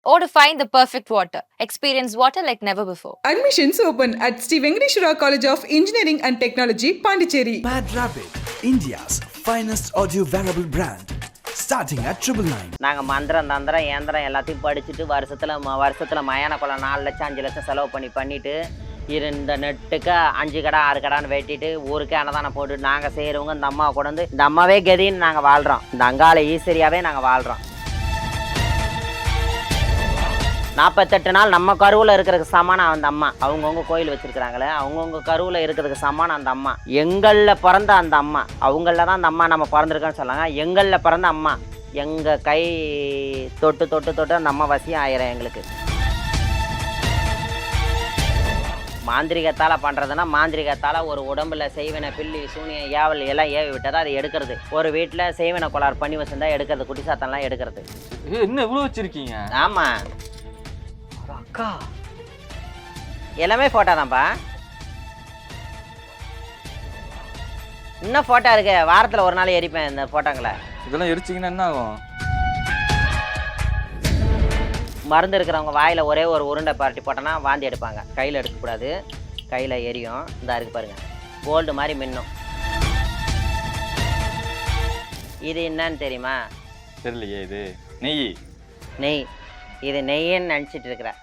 or to find the perfect water. Experience water like never before. Admissions open at Sri Venkateshwara College of Engineering and Technology, Pondicherry. Mad Rapid, India's finest audio wearable brand. Starting at 999. நாங்கள் மந்திரம் தந்திரம் ஏந்திரம் எல்லாத்தையும் படிச்சுட்டு வருஷத்தில் மயான கொலை 4 லட்சம் 5 லட்சம் செலவு பண்ணிட்டு இந்த நெட்டுக்கு 5 கடை 6 கடான்னு வெட்டிட்டு ஊருக்கே அன்னதானம் போட்டு நாங்கள் செய்கிறவங்க இந்த அம்மாவை கொண்டு வந்து இந்த அம்மாவே கதின்னு நாங்கள் வாழ்கிறோம். இந்த அங்காள ஈஸ்வரியாவே நாங்கள் வாழ்கிறோம். 48 நாள் நம்ம கருவில் இருக்கிறதுக்கு சமானம் அந்த அம்மா. அவங்கவுங்க கோயில் வச்சுருக்கிறாங்களே, அவங்கவுங்க கருவில் இருக்கிறதுக்கு சமானம் அந்த அம்மா. எங்களில் பிறந்த அந்த அம்மா, அவங்களில் தான் அந்த அம்மா நம்ம பிறந்திருக்கோன்னு சொன்னாங்க. எங்களில் பிறந்த அம்மா, எங்கள் கை தொட்டு அந்த அம்மா வசியம் ஆயிரும் எங்களுக்கு. மாந்திரிகத்தால் பண்ணுறதுன்னா மாந்திரிகத்தால் ஒரு உடம்புல செய்வன பில்லி சூனியம் ஏவல் எல்லாம் ஏவி விட்டதா அதை எடுக்கிறது. ஒரு வீட்டில் செய்வன கோளாறு பண்ணி வச்சுருந்தா எடுக்கிறது, குட்டி சாத்தம்லாம் எடுக்கிறது. என்ன இவ்வளோ வச்சுருக்கீங்க? ஆமாம் அக்கா, எல்லாமே ஃபோட்டோ தான்ப்பா. இன்னும் ஃபோட்டோ இருக்கு, வாரத்தில் ஒரு நாள் எரிப்பேன் இந்த ஃபோட்டோங்களை. இதெல்லாம் எரிச்சிங்கன்னா என்ன ஆகும்? மருந்து இருக்கிறவங்க வாயில் ஒரே ஒரு உருண்டை பரட்டி போட்டோன்னா வாந்தி எடுப்பாங்க. கையில் எடுக்கக்கூடாது, கையில் எரியும். இந்த இருக்கு பாருங்கள், கோல்டு மாதிரி மின்னும். இது என்னன்னு தெரியுமா? தெரியலையே. இது நெய். இது நெய்ன்னு நினச்சிட்டு இருக்கிறேன்.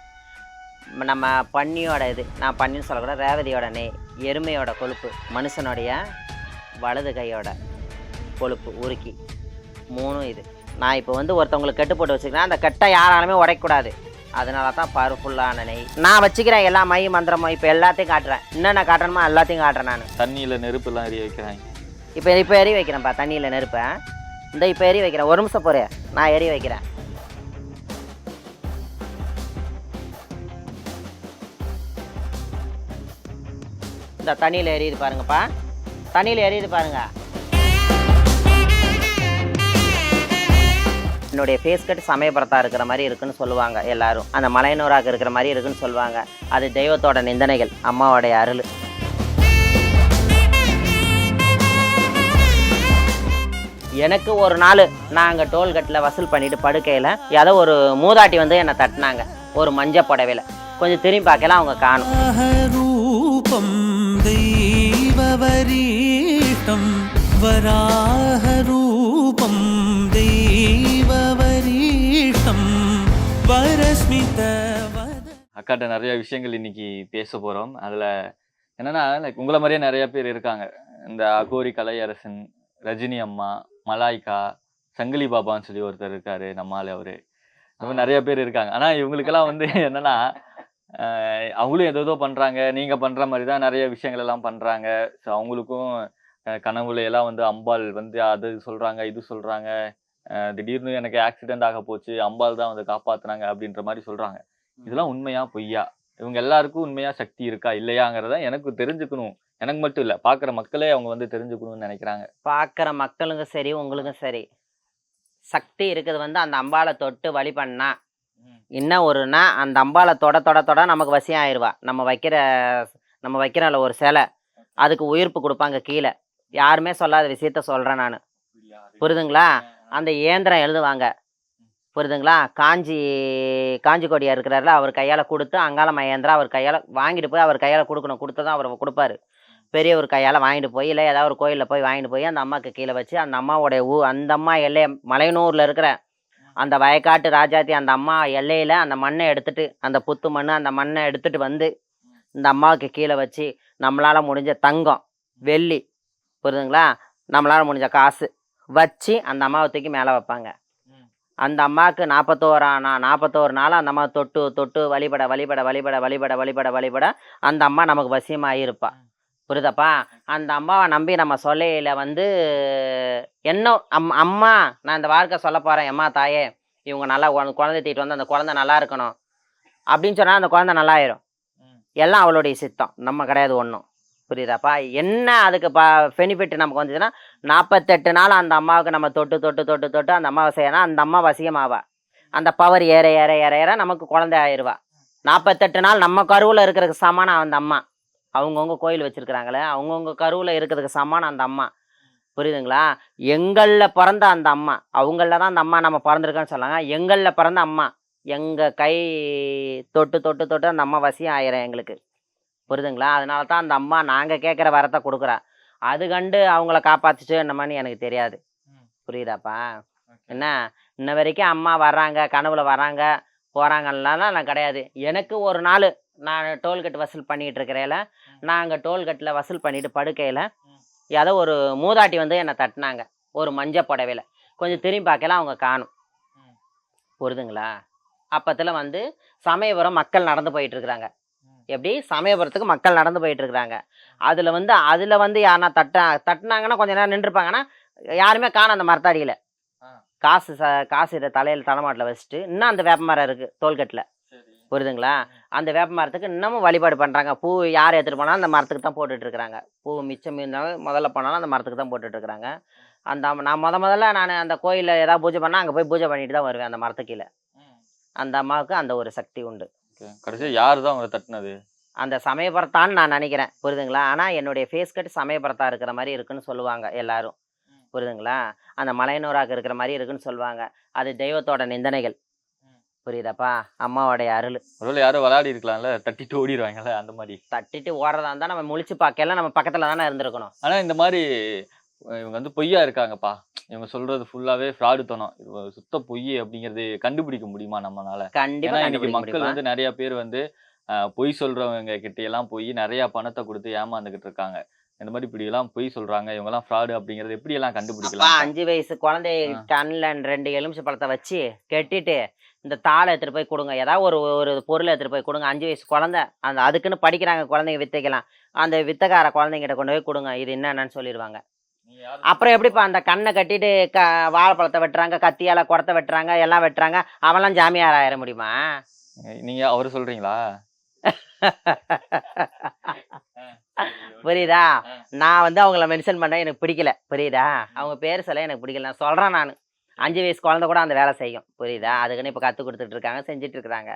நம்ம பன்னியோட இது, நான் பன்னின்னு சொல்லக்கூடாது, ரேவதியோட நெய், எருமையோட கொழுப்பு, மனுஷனுடைய வலது கையோட கொழுப்பு உருக்கி 3 இது. நான் இப்போ வந்து ஒருத்தவங்களுக்கு கெட்டு போட்டு வச்சுக்கிறேன். அந்த கெட்டை யாராலுமே உடைக்கக்கூடாது. அதனால தான் பவர்ஃபுல்லான நெய் நான் வச்சுக்கிறேன். எல்லா மை மந்திரமோ இப்போ எல்லாத்தையும் காட்டுறேன். என்னென்ன காட்டணுமோ எல்லாத்தையும் காட்டுறேன். நான் தண்ணியில் நெருப்புலாம் எரிய வைக்கிறேன். இப்போ எரி வைக்கிறேன்ப்பா, தண்ணியில் நெருப்பேன். இந்த இப்போ எரி வைக்கிறேன். ஒரு நிமிஷம் போகிறேன், நான் எரி வைக்கிறேன். இந்த தண்ணியில் எரியுது பாருங்கப்பா, தண்ணியில் எரியுது பாருங்க. என்னுடைய ஃபேஸ் கட் சமயபுரத்தா இருக்கிற மாதிரி இருக்குன்னு சொல்லுவாங்க எல்லாரும். அந்த மலையனூராக இருக்கிற மாதிரி இருக்குன்னு சொல்லுவாங்க. அது தெய்வத்தோட நிந்தனைகள், அம்மாவோடைய அருள். எனக்கு ஒரு நாள் நான் அங்கே டோல்கட்டில் வசூல் பண்ணிட்டு படுக்கையில் ஏதோ ஒரு மூதாட்டி வந்து என்னை தட்டினாங்க ஒரு மஞ்சள் புடவையில். கொஞ்சம் திரும்பி பார்க்கலாம், அவங்க காணும். தெய்வவரீட்டம் வராஹரூபம் தெய்வவரீட்டம் வரஸ்மித. அக்காட்ட நிறைய விஷயங்கள் இன்னைக்கு பேச போகிறோம். அதில் என்னென்னா, லைக் உங்களை மாதிரியே நிறைய பேர் இருக்காங்க. இந்த அகோரி கலையரசன், ரஜினி அம்மா, மலாய்க்கா, சங்கிலி பாபான்னு சொல்லி ஒருத்தர் இருக்காரு, நம்மால் அவர், இந்த மாதிரி நிறைய பேர் இருக்காங்க. ஆனால் இவங்களுக்கெல்லாம் வந்து என்னென்னா, அவங்களும் ஏதோ பண்ணுறாங்க, நீங்கள் பண்ணுற மாதிரி தான் நிறைய விஷயங்கள் எல்லாம் பண்ணுறாங்க. ஸோ அவங்களுக்கும் கனவுல எல்லாம் வந்து அம்பாள் வந்து அது சொல்கிறாங்க, இது சொல்கிறாங்க. திடீர்னு எனக்கு ஆக்சிடென்ட் ஆக போச்சு, அம்பாள் தான் வந்து காப்பாற்றுனாங்க அப்படின்ற மாதிரி சொல்கிறாங்க. இதெல்லாம் உண்மையா பொய்யா? இவங்க எல்லாருக்கும் உண்மையா சக்தி இருக்கா இல்லையாங்கிறத எனக்கு தெரிஞ்சுக்கணும். எனக்கு மட்டும் இல்லை, பார்க்குற மக்களே அவங்க வந்து தெரிஞ்சுக்கணும்னு நினைக்கிறாங்க. பார்க்குற மக்களுக்கும் சரி உங்களுக்கும் சரி, சக்தி இருக்குது வந்து அந்த அம்பாளை தொட்டு வழி பண்ணா என்ன ஒருனா அந்த அம்பாளை தொட நமக்கு வசியம் ஆயிடுவா. நம்ம வைக்கிறோம்ல ஒரு சிலை, அதுக்கு உயிர்ப்பு கொடுப்பாங்க கீழே. யாருமே சொல்லாத விஷயத்த சொல்கிறேன் நான், புரியுதுங்களா? அந்த இயந்திரம் எழுதுவாங்க, புரியுதுங்களா? காஞ்சி கொடியா இருக்கிறாருல, அவர் கையால் கொடுத்து அங்காள மகேந்திரா அவர் கையால் வாங்கிட்டு போய் அவர் கையால் கொடுக்கணும். கொடுத்து தான் அவர் கொடுப்பாரு. பெரிய ஒரு கையால் வாங்கிட்டு போய், இல்லை ஏதாவது ஒரு கோயிலில் போய் வாங்கிட்டு போய் அந்த அம்மாவுக்கு கீழே வச்சு அந்த அம்மாவோடைய அந்த அம்மா எல்லையை மலையனூரில் இருக்கிற அந்த வயக்காட்டு ராஜாத்தி அந்த அம்மா எல்லையில் அந்த மண்ணை எடுத்துட்டு, அந்த புத்து மண் அந்த மண்ணை எடுத்துகிட்டு வந்து இந்த அம்மாவுக்கு கீழே வச்சு நம்மளால் முடிஞ்ச தங்கம் வெள்ளி, புரியுதுங்களா, நம்மளால் முடிஞ்ச காசு வச்சு அந்த அம்மாவை தூக்கி மேலே வைப்பாங்க. அந்த அம்மாவுக்கு 41 நாள் அந்த அம்மா தொட்டு வழிபட அந்த அம்மா நமக்கு வசியமாக இருப்பா. புரியுதாப்பா? அந்த அம்மாவை நம்பி நம்ம சொல்லையில் வந்து என்ன அம்மா நான் இந்த வாழ்க்கை சொல்ல போகிறேன், அம்மா தாயே இவங்க நல்லா குழந்தை தீட்டு வந்து அந்த குழந்தை நல்லா இருக்கணும் அப்படின்னு சொன்னால் அந்த குழந்தை நல்லா ஆயிரும். எல்லாம் அவளுடைய சித்தம், நம்ம கிடையாது ஒன்றும். புரியுதாப்பா? என்ன அதுக்கு பெனிஃபிட் நமக்கு வந்துச்சுன்னா 48 நாள் அந்த அம்மாவுக்கு நம்ம தொட்டு அந்த அம்மாவை செய்யணும். அந்த அம்மா வசியமாவா. அந்த பவர் ஏற நமக்கு குழந்தை ஆயிடுவா. 48 நாள் நம்ம கருவில் இருக்கிறதுக்கு சமானம் அந்த அம்மா. அவங்கவுங்க கோயில் வச்சுருக்கிறாங்களே, அவங்கவுங்க கருவில் இருக்கிறதுக்கு சமானம் அந்த அம்மா. புரியுதுங்களா? எங்களில் பிறந்த அந்த அம்மா, அவங்களில் தான் அந்த அம்மா நம்ம பிறந்திருக்கோன்னு சொல்லாங்க. எங்களில் பிறந்த அம்மா, எங்கள் கை தொட்டு தொட்டு தொட்டு அந்த அம்மா வசியம் ஆயிரும் எங்களுக்கு. புரியுதுங்களா? அதனால தான் அந்த அம்மா நாங்கள் கேட்குற வரத்தை கொடுக்குறா. அது கண்டு அவங்கள காப்பாற்றிச்சு என்னமான்னு எனக்கு தெரியாது. புரியுதாப்பா? என்ன இன்ன வரைக்கும் அம்மா வர்றாங்க, கனவுல வராங்க போகிறாங்கலாம் நான் கிடையாது. எனக்கு ஒரு நாள் நான் டோல்கேட் வசூல் பண்ணிகிட்டு இருக்கிறேல, நான் அங்கே டோல்கேட்டில் வசூல் பண்ணிட்டு படுக்கையில் ஏதோ ஒரு மூதாட்டி வந்து என்னை தட்டினாங்க ஒரு மஞ்சள் புடவையில். கொஞ்சம் திரும்பி பார்க்கல அவங்க காணும். புரியுதுங்களா? அப்பத்தில் வந்து சமயபுரம் மக்கள் நடந்து போயிட்டுருக்குறாங்க. எப்படி சமயபுரத்துக்கு மக்கள் நடந்து போயிட்டுருக்குறாங்க. அதில் வந்து யாருன்னா தட்டினாங்கன்னா கொஞ்சம் நேரம் நின்றுருப்பாங்கன்னா யாருமே காணும் அந்த மரத்தாடியில். காசு இதை தலையில் தலைமாட்டில் வச்சுட்டு இன்னும் அந்த வேப்ப மரம் இருக்குது டோல்கேட்டில். புரியுதுங்களா? அந்த வேப்ப மரத்துக்கு இன்னமும் வழிபாடு பண்ணுறாங்க. பூ யார் எடுத்துகிட்டு போனாலும் அந்த மரத்துக்கு தான் போட்டுட்ருக்குறாங்க. பூ மிச்சம் இருந்தாலும் முதல்ல போனாலும் அந்த மரத்துக்கு தான் போட்டுட்ருக்குறாங்க. நான் முதல்ல நான் அந்த கோயிலில் ஏதாவது பூஜை பண்ணால் அங்கே போய் பூஜை பண்ணிட்டு தான் வருவேன் அந்த மரத்துக்கு கீழே. அந்த அம்மாவுக்கு அந்த ஒரு சக்தி உண்டு. கடைசியாக யார் தான் அவங்களை தட்டினது? அந்த சமயபுரத்தான்னு நான் நினைக்கிறேன். புரியுதுங்களா? ஆனால் என்னுடைய ஃபேஸ் கட் சமயபுரத்தா இருக்கிற மாதிரி இருக்குன்னு சொல்லுவாங்க எல்லாரும். புரியுதுங்களா? அந்த மலையனூராக இருக்கிற மாதிரி இருக்குன்னு சொல்லுவாங்க. அது தெய்வத்தோட நிந்தனைகள். புரியுதாப்பா? அம்மாவோடைய அருள். ஒருவேளை யாரும் விளையாடி இருக்கலாம்ல, தட்டிட்டு ஓடிடுவாங்கல்ல அந்த மாதிரி. தட்டிட்டு ஓடுறதா இருந்தால் நம்ம முழிச்சு பார்க்கல, நம்ம பக்கத்தில் தானே இருந்திருக்கணும். ஆனால் இந்த மாதிரி இவங்க வந்து பொய்யா இருக்காங்கப்பா, இவங்க சொல்றது ஃபுல்லாவே ஃப்ராடுத்தனம், இது சுத்த பொய் அப்படிங்கிறது கண்டுபிடிக்க முடியுமா நம்மளால? கண்டிப்பா ஏன்னா இன்னைக்கு கண்டுபிடிக்க மக்கள் முடியுமா? வந்து நிறைய பேர் வந்து பொய் சொல்றவங்க கிட்ட எல்லாம் போய் நிறைய பணத்தை கொடுத்து ஏமாந்துகிட்டு இருக்காங்க. இந்த மாதிரி இப்படி எல்லாம் பொய் சொல்றாங்க, இவங்க எல்லாம் ஃப்ராடு அப்படிங்கறது எப்படி எல்லாம் அப்பா கண்டுபிடிக்கலாம்? 5 வயசு குழந்தைய கண்ணில் 2 எலுமிச்சை பழத்தை வச்சு கெட்டிட்டு இந்த தாளை எடுத்துட்டு போய் கொடுங்க, ஏதாவது ஒரு பொருளை எடுத்துட்டு போய் கொடுங்க. 5 வயசு குழந்தை, அதுக்குன்னு படிக்கிறாங்க குழந்தைங்க, வித்தைக்கலாம். அந்த வித்தைக்கார குழந்தைங்கிட்ட கொண்டு போய் கொடுங்க, இது என்னன்னு சொல்லிடுவாங்க. அப்புறம் எப்படிப்பா அந்த கண்ணை கட்டிட்டு வாழைப்பழத்தை வெட்டுறாங்க, கத்தியால குடத்தை வெட்டுறாங்க, எல்லாம் வெட்டுறாங்க, அவெல்லாம் ஜாமியார் ஆயிட முடியுமா? நீங்க அவரு சொல்றீங்களா? புரியுதா? நான் வந்து அவங்கள மென்ஷன் பண்ண எனக்கு பிடிக்கல. புரியுதா? அவங்க பேர் சொல்ல எனக்கு பிடிக்கல. நான் சொல்றேன், நான் 5 வயசு குழந்தை கூட அந்த வேலை செய்யும். புரியுதா? அதுக்குன்னு இப்போ கற்றுக் கொடுத்துட்டு இருக்காங்க, செஞ்சுட்டு இருக்கிறாங்க.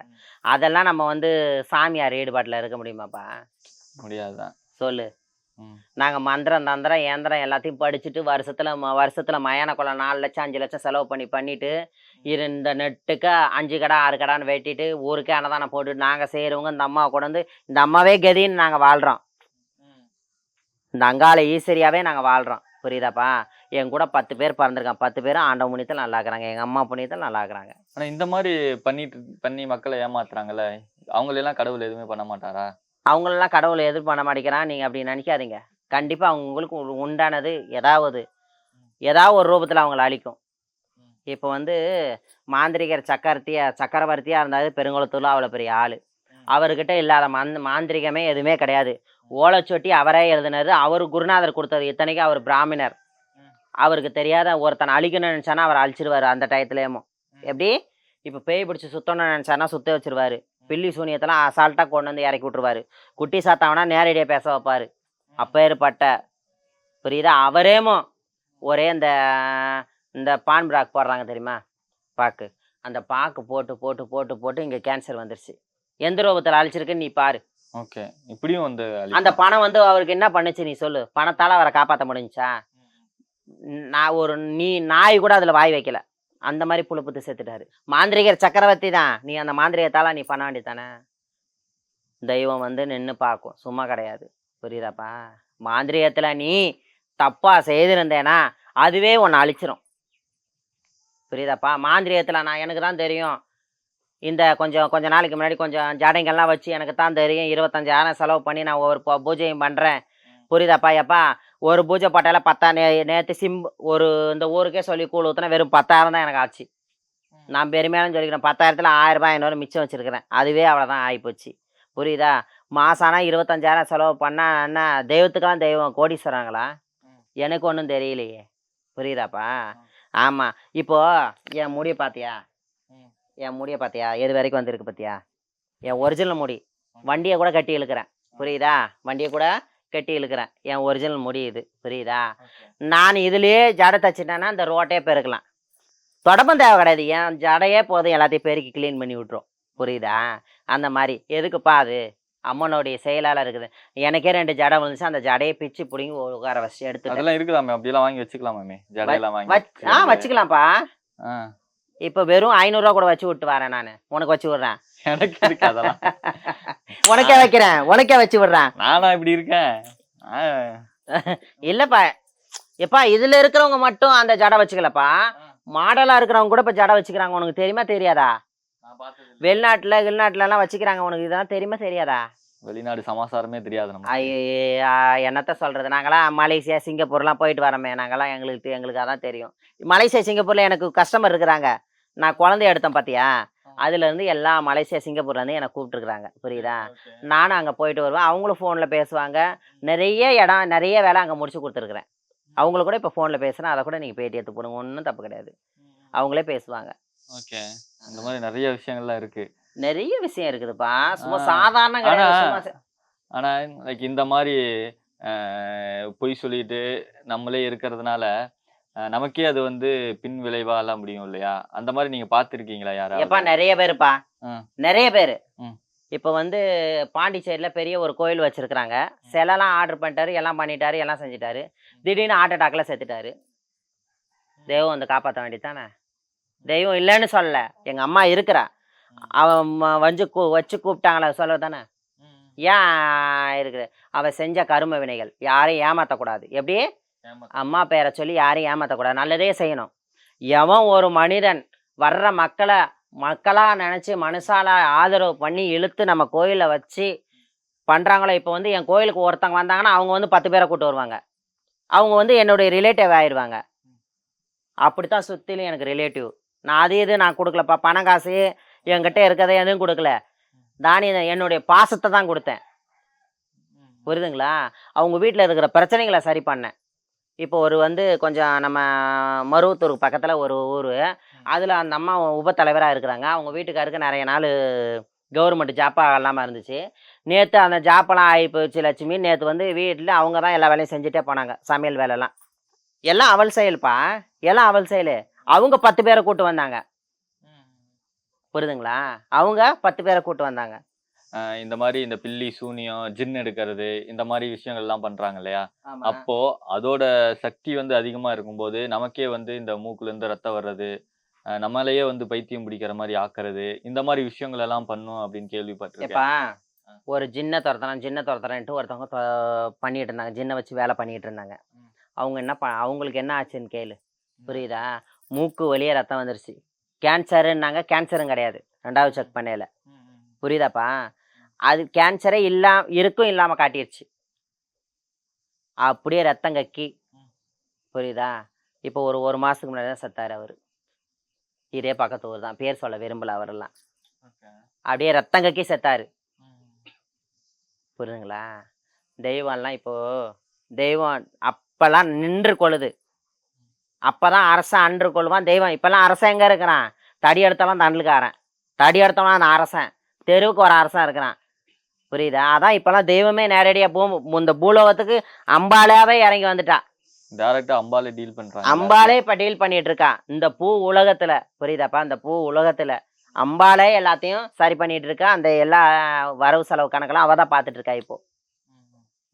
அதெல்லாம் நம்ம வந்து சாமியார் ஈடுபாட்டில் இருக்க முடியுமாப்பா? முடியாதுதான். சொல்லு. நாங்கள் மந்திரம் தந்திரம் ஏந்திரம் எல்லாத்தையும் படிச்சுட்டு வருஷத்தில் மயான குளம் 4 லட்சம் 5 லட்சம் செலவு பண்ணிட்டு இந்த நெட்டுக்கு 5 கடை 6 கடான்னு வெட்டிட்டு ஊருக்கே அன்னதானம் போட்டுட்டு நாங்கள் செய்கிறவங்க இந்த அம்மாவை கொண்டு வந்து இந்த அம்மாவே கதின்னு நாங்கள் வாழ்கிறோம். இந்த அங்காள ஈஸ்வரியாவே நாங்கள் வாழ்கிறோம். புரியுதாப்பா? என் கூட 10 பேர் பிறந்திருக்கான். 10 பேரும் ஆண்டவ புண்ணியத்தில் நல்லா இருக்கிறாங்க, எங்கள் அம்மா புண்ணியத்தில் நல்லா இருக்கிறாங்க. ஆனால் இந்த மாதிரி பண்ணி மக்களை ஏமாத்துறாங்கல்ல, அவங்களெல்லாம் கடவுள் எதுவுமே பண்ண மாட்டாரா? அவங்களெல்லாம் கடவுளை எதிர் பண்ண மாட்டேங்கிறான் நீங்கள் அப்படி நினைக்காதீங்க. கண்டிப்பாக அவங்களுக்கு உண்டானது ஏதாவது ஒரு ரூபத்தில் அவங்கள அழிக்கும். இப்போ வந்து மாந்திரிகர் சக்கரவர்த்தியாக இருந்தாலும் பெருங்குளத்தூரில் அவ்வளோ பெரிய ஆள். அவர்கிட்ட இல்லாத மாந்திரிகமே எதுவுமே கிடையாது. ஓலைச்சொட்டி அவரே எழுதினது, அவர் குருநாதர் கொடுத்தது. இத்தனைக்கும் அவர் பிராமணர். அவருக்கு தெரியாத ஒருத்தனை அழிக்கணும்னு நினச்சானா அவர் அழிச்சிருவார் அந்த டயத்துலேயும். எப்படி இப்போ பேய் பிடிச்சி சுத்தணும்னு நினச்சானா சுத்த வச்சிருவாரு. பில்லி சூனியத்தெல்லாம் அசால்ட்டாக கொண்டு வந்து இறக்கி விட்டுருவாரு. குட்டி சாத்தாவனா நேரடியாக பேச வைப்பார். அப்பேற்பட்ட புரியுதா? அவரேமோ ஒரே இந்த பான் பிராக் போடுறாங்க தெரியுமா, பாக்கு, அந்த பாக்கு போட்டு போட்டு போட்டு போட்டு இங்கே கேன்சர் வந்துருச்சு. எந்த ரூபத்தில் அழிச்சிருக்குன்னு நீ பாரு. ஓகே, இப்படியும் வந்து அந்த பணம் வந்து அவருக்கு என்ன பண்ணுச்சு நீ சொல்லு? பணத்தால் அவரை காப்பாற்ற முடிஞ்சா? நாய் கூட அதில் வாய் வைக்கல. அந்த மாதிரி புழுப்புத்து சேர்த்துட்டாரு. மாந்திரிகர் சக்கரவர்த்தி தான். நீ அந்த மாந்திரிகத்தால நீ பண்ண வேண்டியதானே? தெய்வம் வந்து நின்று பார்க்கும், சும்மா கிடையாது. புரியுதாப்பா? மாந்திரிகத்தில் நீ தப்பா செய்திருந்தேனா அதுவே உன்னை அழிச்சிரும். புரியுதாப்பா? மாந்திரிகத்தில் எனக்கு தான் தெரியும், இந்த கொஞ்ச நாளைக்கு முன்னாடி கொஞ்சம் ஜடைங்கள்லாம் வச்சு எனக்கு தான் தெரியும், 25,000 செலவு பண்ணி நான் ஒவ்வொரு பூஜையும் பண்ணுறேன். புரியுதாப்பா? எப்பா ஒரு பூஜை பட்டால 10 நேற்று இந்த ஊருக்கே சொல்லி கூழ் ஊற்றினா வெறும் 10,000 தான் எனக்கு ஆச்சு. நான் பெருமையாலும் சொல்லிக்கிறேன், 10,000ல் 1000 500 மிச்சம் வச்சுருக்கிறேன். அதுவே அவ்வளோதான் ஆகிப்போச்சு. புரியுதா? மாசானா 25,000 செலவு பண்ணால் என்ன தெய்வத்துக்கெல்லாம் தெய்வம் கோடீஸ்வரங்களா? எனக்கு ஒன்றும் தெரியலையே. புரியுதாப்பா? ஆமாம். இப்போது என் முடியை பார்த்தியா? எது வரைக்கும் வந்திருக்கு பார்த்தியா? என் ஒரிஜினல் முடி. வண்டியை கூட கட்டி இழுக்கிறேன். புரியுதா? வண்டியை கூட கட்டி இழுக்கிறேன். என் ஒரிஜினல் முடி இது. புரியுதா? நான் இதுலேயே ஜடை தச்சிட்டேன்னா இந்த ரோட்டே பெருக்கலாம். தொடப்பம் தேவை கிடையாது, என் ஜடையே போதும், எல்லாத்தையும் பெருக்கி க்ளீன் பண்ணி விட்ரும். புரியுதா? அந்த மாதிரி எதுக்குப்பா? அது அம்மனுடைய செயலால் இருக்குது. எனக்கே 2 ஜடை விழுந்துச்சு, அந்த ஜடையை பிச்சு பிடிங்கி உட்கார வச்சு எடுத்து அதெல்லாம் இருக்குதாமே, அப்படியெல்லாம் வாங்கி வச்சுக்கலாமே ஜடையெல்லாம் வாங்கி? வச்சுக்கலாம்ப்பா. இப்போ வெறும் 500 கூட வச்சு விட்டு வரேன் நான், உனக்கு வச்சு விடுறேன். எனக்கு இருக்கு அதெல்லாம். உனக்கே வைக்கிறேன், உனக்கே வச்சு விடுறேன். நானா இப்படி இருக்கேன்? இல்லப்பா எப்பா, இதுல இருக்கிறவங்க மட்டும் அந்த ஜடை வச்சுக்கலப்பா, மாடலா இருக்கிறவங்க கூட இப்ப ஜடை வச்சுக்கிறாங்க. உனக்கு தெரியுமா தெரியாதா? வெளிநாட்டுல எல்லாம் வச்சுக்கிறாங்க. உனக்கு இதெல்லாம் தெரியுமா தெரியாதா? வெளிநாடு சமாசாரமே தெரியாது நம்ம. ஐயா, என்னத்த சொல்றது, நாங்களாம் மலேசியா சிங்கப்பூர்லாம் போயிட்டு வரோமே, நாங்களாம் எங்களுக்கு அதான் தெரியும். மலேசியா சிங்கப்பூர்ல எனக்கு கஸ்டமர் இருக்கிறாங்க. நான் குழந்தைய எடுத்தேன் பாத்தியா, அதுல இருந்து எல்லா மலேசியா சிங்கப்பூர்ல இருந்து எனக்கு கூப்பிட்டுருக்குறாங்க. புரியுதா? நானும் அங்க போயிட்டு வருவேன். அவங்களும் போன்ல பேசுவாங்க. நிறைய இடம் நிறைய வேலை அங்க முடிச்சு கொடுத்துருக்குறேன். அவங்கள கூட இப்ப போன்ல பேசுறேன், அதை கூட நீங்க பேட்டி எடுத்து போடுங்க, ஒன்றும் தப்பு கிடையாது. அவங்களே பேசுவாங்க. ஓகே, அந்த மாதிரி நிறைய விஷயங்கள்லாம் இருக்கு. நிறைய விஷயம் இருக்குதுப்பா, சும்மா சாதாரண கிடையாது. சும்மா ஆனா லைக் இந்த மாதிரி பொய் சொல்லிட்டு நம்மளே இருக்கிறதுனால நமக்கே அது வந்து பின் விளைவா எல்லாம் முடியும் இல்லையா? அந்த மாதிரி நீங்க பாத்துருக்கீங்களா யாராவது? எப்பா நிறைய பேருப்பா, நிறைய பேரு. ம். இப்ப வந்து பாண்டிச்சேரியில பெரிய ஒரு கோயில் வச்சிருக்கிறாங்க. சிலைலாம் ஆர்டர் பண்ணிட்டாரு, எல்லாம் பண்ணிட்டாரு, எல்லாம் செஞ்சுட்டாரு. திடீர்னு ஹார்ட் அட்டாக்ல செத்துட்டாரு. தெய்வம் வந்து காப்பாற்ற வேண்டியதானே? தெய்வம் இல்லைன்னு சொல்லல, எங்க அம்மா இருக்கிறா, அவன் வச்சு கூப்பிட்டாங்களா சொல்ல தானே? ஏன் இருக்குது? அவ செஞ்ச கரும வினைகள். யாரையும் ஏமாத்தக்கூடாது. எப்படி? அம்மா பேரை சொல்லி யாரையும் ஏமாத்தக்கூடாது, நல்லதே செய்யணும். எவன் ஒரு மனிதன் வர்ற மக்களா நினைச்சு மனுஷால ஆதரவு பண்ணி இழுத்து நம்ம கோயில வச்சு பண்றாங்களோ, இப்போ வந்து என் கோயிலுக்கு ஒருத்தவங்க வந்தாங்கன்னா அவங்க வந்து 10 பேரை கூட்டு வருவாங்க. அவங்க வந்து என்னுடைய ரிலேட்டிவ் ஆயிடுவாங்க. அப்படித்தான் சுத்திலும் எனக்கு ரிலேட்டிவ். நான் இது நான் கொடுக்கலப்பா, பணம் காசு என்கிட்ட இருக்கதை எதுவும் கொடுக்கல. தானியம் என்னுடைய பாசத்தை தான் கொடுத்தேன். புரியுதுங்களா? அவங்க வீட்டில் இருக்கிற பிரச்சனைகளை சரி பண்ணேன். இப்போ ஒரு வந்து கொஞ்சம் நம்ம மருவத்தூருக்கு பக்கத்தில் ஒரு ஊர், அதில் அந்த அம்மா உபத்தலைவராக இருக்கிறாங்க. அவங்க வீட்டுக்காருக்கு நிறைய நாள் கவர்மெண்ட் ஜாப்பாக இல்லாமல் இருந்துச்சு. நேற்று அந்த ஜாப்பெல்லாம் ஆகி போச்சு லட்சுமி. நேற்று வந்து வீட்டில் அவங்க தான் எல்லா வேலையும் செஞ்சுட்டே போனாங்க. சமையல் வேலைலாம் எல்லாம் அவள் செயல்ப்பா, எல்லாம் அவள் செயல். அவங்க 10 பேரை கூட்டு வந்தாங்க. புரியுதுங்களா? அவங்க 10 பேரை கூட்டு வந்தாங்க. இந்த மாதிரி இந்த பில்லி சூனியம் ஜின் எடுக்கிறது இந்த மாதிரி விஷயங்கள் எல்லாம் பண்றாங்க இல்லையா? அப்போ அதோட சக்தி வந்து அதிகமா இருக்கும்போது நமக்கே வந்து இந்த மூக்குல இருந்து ரத்தம் வர்றது, நம்மளையே வந்து பைத்தியம் பிடிக்கிற மாதிரி ஆக்குறது, இந்த மாதிரி விஷயங்கள் எல்லாம் பண்ணும் அப்படின்னு கேள்விப்பட்டிருக்கேன். எப்பா ஒரு ஜின்ன துரத்துறேன்ட்டு ஒருத்தவங்க பண்ணிட்டு இருந்தாங்க. ஜின்னை வச்சு வேலை பண்ணிட்டு இருந்தாங்க. அவங்க அவங்களுக்கு என்ன ஆச்சுன்னு கேளு. புரியுதா? மூக்கு வழியே ரத்தம் வந்துருச்சு. கேன்சருன்னாங்க. கேன்சரும் கிடையாது, 2வது செக் பண்ணல. புரியுதாப்பா? அது கேன்சரே இருக்கும் இல்லாம காட்டிடுச்சு. அப்படியே ரத்தம் கக்கி. புரியுதா? இப்போ ஒரு மாசத்துக்கு முன்னாடி தான் செத்தாரு அவரு. இதே பக்கத்து ஊர் தான், பேர் சொல்ல விரும்பல அவரெல்லாம். அப்படியே ரத்தம் கக்கி செத்தாரு. புரியுதுங்களா? தெய்வம்லாம் இப்போ தெய்வம் அப்பெல்லாம் நின்று கொள்ளுது. அப்பதான் அரசன் அன்று கொள்ளுவான் தெய்வம். இப்பெல்லாம் அரசன் எங்க இருக்கிறான்? தடி எடுத்தவன் தண்டலுக்காரன், தடி எடுத்தவன் அந்த அரசன், தெருவுக்கு ஒரு அரசன் இருக்கிறான். புரியுதா? அதான் இப்பெல்லாம் தெய்வமே நேரடியா இந்த பூலோகத்துக்கு அம்பாலாவே இறங்கி வந்துட்டா. டைரக்டா அம்பாலே டீல் பண்றாங்க. அம்பாலே இப்ப டீல் பண்ணிட்டு இருக்கான் இந்த பூ உலகத்துல. புரியுதாப்பா? இந்த பூ உலகத்துல அம்பாலே எல்லாத்தையும் சரி பண்ணிட்டு இருக்கா. அந்த எல்லா வரவு செலவு கணக்கெல்லாம் அவதான் பாத்துட்டு இருக்கா. இப்போ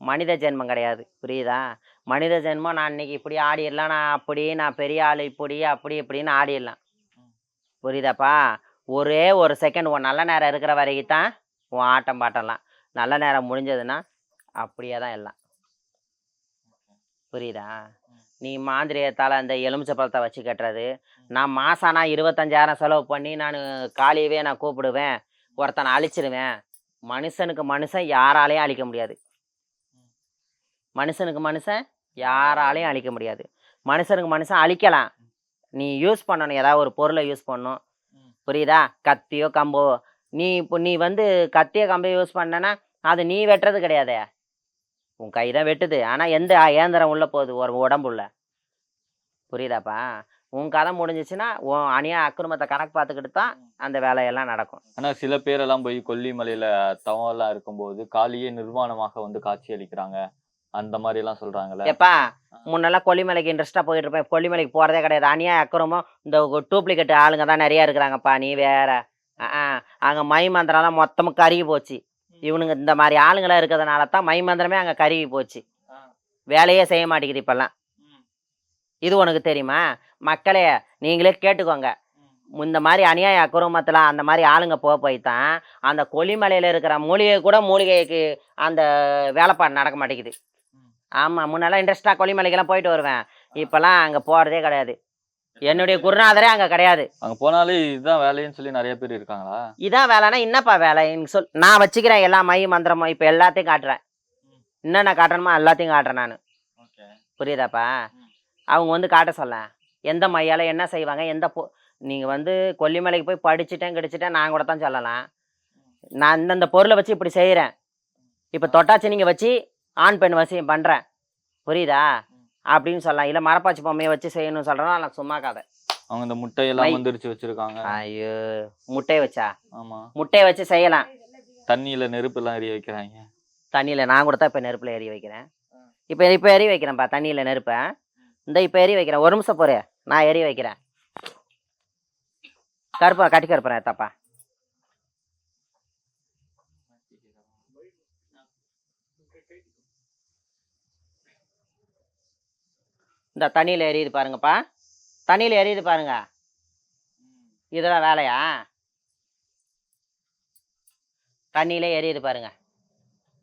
மனித ஜென்மம் கிடையாது. புரியுதா? மனித ஜென்மம் நான் இன்னைக்கு இப்படி ஆடிடலாம், நான் பெரிய ஆள் இப்படி அப்படி இப்படின்னு ஆடிடலாம். புரியுதாப்பா? ஒரே ஒரு செகண்ட் உன் நல்ல நேரம் இருக்கிற வரைக்கும் தான் உன் ஆட்டம் பாட்டம்லாம். நல்ல நேரம் முடிஞ்சதுன்னா அப்படியே தான் எல்லாம். புரியுதா? நீ மாந்திரியத்தால் அந்த எலுமிச்சை பழத்தை வச்சு கட்டுறது, நான் மாசானா 25,000 செலவு பண்ணி நான் காலையவே நான் கூப்பிடுவேன், ஒருத்தனை அழிச்சிடுவேன். மனுஷனுக்கு மனுஷன் யாராலையும் அழிக்க முடியாது. மனுஷனுக்கு மனுஷன் யாராலையும் அழிக்க முடியாது. மனுஷனுக்கு மனுஷன் அழிக்கலாம். நீ யூஸ் பண்ணணும், ஏதாவது ஒரு பொருளை யூஸ் பண்ணணும். புரியுதா? கத்தியோ கம்போ, நீ வந்து கத்தியோ கம்பையோ யூஸ் பண்ணனா அது நீ வெட்டுறது கிடையாது, உன் கை தான் வெட்டுது. ஆனால் எந்த இயந்திரம் உள்ள போகுது? ஒரு உடம்புள்ள. புரியுதாப்பா? உன் கதை முடிஞ்சிச்சுன்னா உன் அநியா அக்கிரமத்தை கணக்கு பார்த்துக்கிட்டு தான் அந்த வேலையெல்லாம் நடக்கும். ஆனால் சில பேரெல்லாம் போய் கொல்லிமலையில் தவம்லாம் இருக்கும்போது காளியே நிர்வாணமாக வந்து காட்சி அளிக்கிறாங்க, அந்த மாதிரி எல்லாம் சொல்றாங்கல்ல. எப்பா முன்னெல்லாம் கொல்லிமலைக்கு இன்ட்ரெஸ்டா போயிட்டு இருப்பேன், கொல்லிமலைக்கு போறதே கிடையாது. அநியா அக்கிரமம் இந்த டூப்ளிகேட் ஆளுங்க தான் நிறைய இருக்கிறாங்கப்பா. நீ வேற. அங்க மை மந்திரம் மொத்தமும் கருகி போச்சு. இவனுங்க இந்த மாதிரி ஆளுங்களா இருக்கிறதுனால தான் மை மந்திரமே அங்க கருகி போச்சு. வேலையே செய்ய மாட்டேங்குது இப்பெல்லாம். இது உனக்கு தெரியுமா? மக்களே நீங்களே கேட்டுக்கோங்க. இந்த மாதிரி அநியாய அக்கிரமத்தில் அந்த மாதிரி ஆளுங்க போய் தான் அந்த கொல்லிமலையில் இருக்கிற மூலிகைக்கு அந்த வேலைப்பாடு நடக்க மாட்டேங்குது. ஆமாம், முன்னெல்லாம் இன்ட்ரெஸ்டாக கொல்லிமலைக்கெல்லாம் போயிட்டு வருவேன். இப்போல்லாம் அங்கே போகிறதே கிடையாது. என்னுடைய குருநாதரே அங்கே கிடையாது. அங்க போனாலே இதுதான் வேலைன்னு சொல்லி நிறைய பேர் இருக்காங்களா? இதான் வேலைன்னா என்னப்பா வேலை எனக்கு சொல். நான் வச்சுக்கிறேன் எல்லா மை மந்திரமும். இப்போ எல்லாத்தையும் காட்டுறேன். என்னென்ன காட்டணுமோ எல்லாத்தையும் காட்டுறேன் நான். புரியுதாப்பா? அவங்க வந்து காட்ட சொல்ல எந்த மையால் என்ன செய்வாங்க, நீங்கள் வந்து கொல்லிமலைக்கு போய் படிச்சுட்டேன் கிடைச்சிட்டேன் நான் கூட தான் சொல்லலாம். நான் இந்தந்த பொருளை வச்சு இப்படி செய்கிறேன், இப்போ தொட்டாச்சி நீங்கள் வச்சு ஆண் பெண் வசியம் பண்ணுறேன், புரியுதா அப்படின்னு சொல்லலாம். இல்லை மரப்பாச்சி பொம்மையை வச்சு செய்யணும்னு சொல்கிறேன்னா நான் சும்மா கதை. அவங்க இந்த முட்டையெல்லாம் வந்துருச்சு வச்சிருக்காங்க. ஐயோ, முட்டையை வச்சா? ஆமா, முட்டையை வச்சு செய்யலாம். தண்ணியில நெருப்பு எல்லாம் எரிய வைக்கிறாங்க. தண்ணியில் நான் கூட தான் இப்போ நெருப்பில் எரிய வைக்கிறேன். இப்போ எரிய வைக்கிறேன்ப்பா தண்ணியில் நெருப்பை. இப்போ எரிய வைக்கிறேன். ஒரு நிமிஷம் போறே, நான் எரிய வைக்கிறேன். கருப்பா கட்டி கருப்புறேன் தப்பா. இந்த தண்ணியில் எரியுது பாருங்கப்பா, தண்ணியில் எரியுது பாருங்க. இதெல்லாம் வேலையா? தண்ணியிலே எரியுது பாருங்க.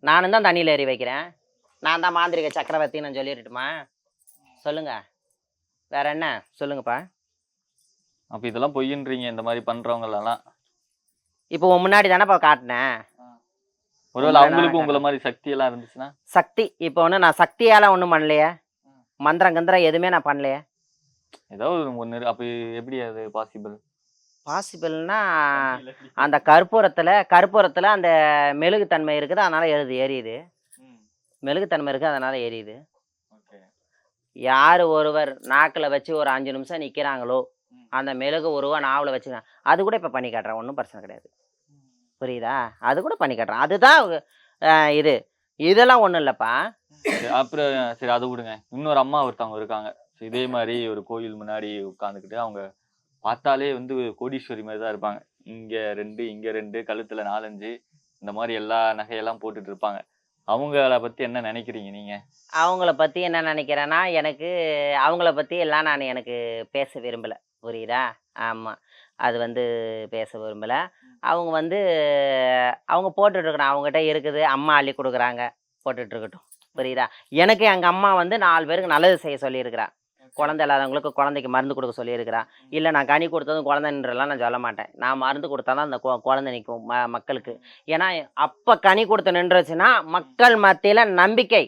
நானும் தான் தண்ணியில் எரிய வைக்கிறேன். நான் தான் மாந்திரிக சக்கரவர்த்தின்னு நான் சொல்லிட்டுமா? சொல்லுங்க, வேற என்ன சொல்லுங்கப்பா. அப்ப இதெல்லாம் பொய்ன்றீங்க இந்த மாதிரி பண்றவங்களெல்லாம்? இப்போ முன்னாடி தானேப்பா காட்டினேன். ஒருவேளை அவங்களுக்கும் உங்களை மாதிரி சக்தி எல்லாம் இருந்துச்சுன்னா? சக்தி இப்போ ஒன்று நான் சக்தியால ஒன்றும் பண்ணலையே, மந்திரம் கந்திரம் எதுவுமே நான் பண்ணலையே. ஏதாவது ஒன்று. அப்ப எப்படி அது பாசிபிள்? பாசிபிள்னா அந்த கற்பூரத்தில் அந்த மெழுகுத்தன்மை இருக்குது, அதனால எரியுது. மெழுகுத்தன்மை இருக்குது, அதனால எரியுது. யார் ஒருவர் நாக்கில் வச்சு ஒரு 5 நிமிஷம் நிற்கிறாங்களோ அந்த மெழுகு உருவா நாவில் வச்சுக்கலாம். அது கூட இப்போ பண்ணி காட்டுறேன், ஒன்றும் பிரச்சனை கிடையாது. புரியுதா? அது கூட பண்ணி காட்டுறேன். அதுதான் இதெல்லாம் ஒன்றும் இல்லைப்பா. அப்புறம் சரி அதை விடுங்க. இன்னொரு அம்மா ஒருத்தவங்க இருக்காங்க, இதே மாதிரி ஒரு கோயில் முன்னாடி உட்காந்துக்கிட்டு அவங்க பார்த்தாலே வந்து கோடீஸ்வரி மாதிரி தான் இருப்பாங்க. இங்க 2 இங்க 2 கழுத்துல 4-5 இந்த மாதிரி எல்லா நகையெல்லாம் போட்டுட்டு இருப்பாங்க. அவங்கள பத்தி என்ன நினைக்கிறீங்க நீங்க? அவங்கள பற்றி என்ன நினைக்கிறேன்னா, அவங்கள பற்றி எல்லாம் நான் எனக்கு பேச விரும்பலை. புரியுதா? ஆமாம், அது வந்து பேச விரும்பலை. அவங்க போட்டுட்ருக்கணும், அவங்ககிட்ட இருக்குது, அம்மா அள்ளி கொடுக்குறாங்க, போட்டுட்ருக்கட்டும். புரியுதா? எனக்கு எங்கள் அம்மா வந்து 4 பேருக்கு நல்லது செய்ய சொல்லியிருக்கிறா. குழந்தை இல்லாதவங்களுக்கு குழந்தைக்கு மருந்து கொடுக்க சொல்லியிருக்கிறா. இல்லை நான் கனி கொடுத்ததும் குழந்தைன்றலாம் நான் சொல்ல மாட்டேன். நான் மருந்து கொடுத்தா தான் அந்த குழந்தை நிற்கும் மக்களுக்கு. ஏன்னா அப்போ கனி கொடுத்து நின்றுச்சுன்னா மக்கள் மத்தியில் நம்பிக்கை,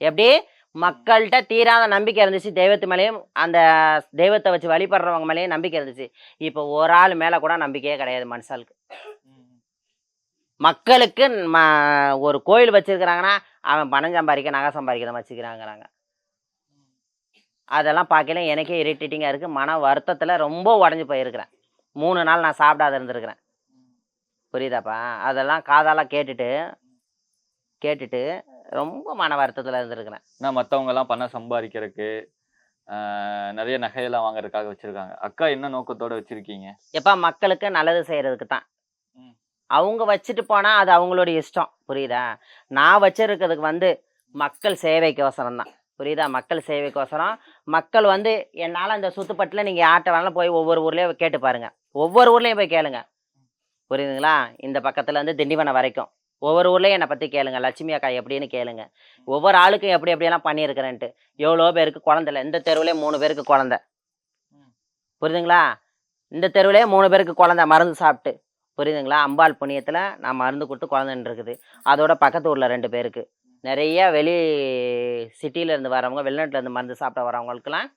எப்படி மக்கள்கிட்ட தீராத நம்பிக்கை இருந்துச்சு. தெய்வத்து மேலேயும் அந்த தெய்வத்தை வச்சு வழிபடுறவங்க மேலேயும் நம்பிக்கை இருந்துச்சு. இப்போ ஒரு ஆள் மேலே கூட நம்பிக்கையே கிடையாது மனுஷாளுக்கு. மக்களுக்கு ஒரு கோயில் வச்சிருக்கிறாங்கன்னா அவன் பணம் சம்பாதிக்க நகை சம்பாதிக்க தான் வச்சுக்கிறாங்கிறாங்க. அதெல்லாம் பார்க்கல எனக்கே இரிட்டேட்டிங்காக இருக்குது. மன வருத்தத்தில் ரொம்ப உடஞ்சி போயிருக்கிறேன். 3 நாள் நான் சாப்பிடாத இருந்திருக்கிறேன். புரியுதாப்பா? அதெல்லாம் காதால கேட்டுட்டு ரொம்ப மன வருத்தத்தில் இருந்திருக்கிறேன். நான் மற்றவங்கெல்லாம் பணம் சம்பாதிக்கிறதுக்கு நிறைய நகையெல்லாம் வாங்குறதுக்காக வச்சிருக்காங்க. அக்கா என்ன நோக்கத்தோட வச்சிருக்கீங்க? எப்பா மக்களுக்கு நல்லது செய்யறதுக்கு தான். அவங்க வச்சுட்டு போனால் அது அவங்களுடைய இஷ்டம். புரியுதா? நான் வச்சிருக்கிறதுக்கு வந்து மக்கள் சேவைக்கோசரம் தான். புரியுதா? மக்கள் சேவைக்கோசரம். மக்கள் வந்து என்னால் அந்த சுத்துப்பட்டில் நீங்கள் யார்கிட்ட வேணாலும் போய் ஒவ்வொரு ஊர்லேயும் கேட்டு பாருங்கள், ஒவ்வொரு ஊர்லேயும் போய் கேளுங்க. புரியுதுங்களா? இந்த பக்கத்தில் வந்து திண்டிவனம் வரைக்கும் ஒவ்வொரு ஊர்லேயும் என்னை பற்றி கேளுங்க, லட்சுமி அக்கா எப்படின்னு கேளுங்க. ஒவ்வொரு ஆளுக்கும் எப்படியெல்லாம் பண்ணியிருக்கிறேன்ட்டு. எவ்வளோ பேருக்கு குழந்தைல, இந்த தெருவிலே 3 பேருக்கு குழந்தை. புரியுதுங்களா? இந்த தெருவிலே 3 பேருக்கு குழந்தை மருந்து சாப்பிட்டு. புரியுதுங்களா? அம்பாள் புண்ணியத்தில் நான் மருந்து கொடுத்து குழந்தைன்னு இருக்குது. அதோட பக்கத்து ஊரில் 2 பேருக்கு. நிறைய சிட்டியிலேருந்து வரவங்க, வெளிநாட்டிலேருந்து மருந்து சாப்பிட வரவங்களுக்கெல்லாம்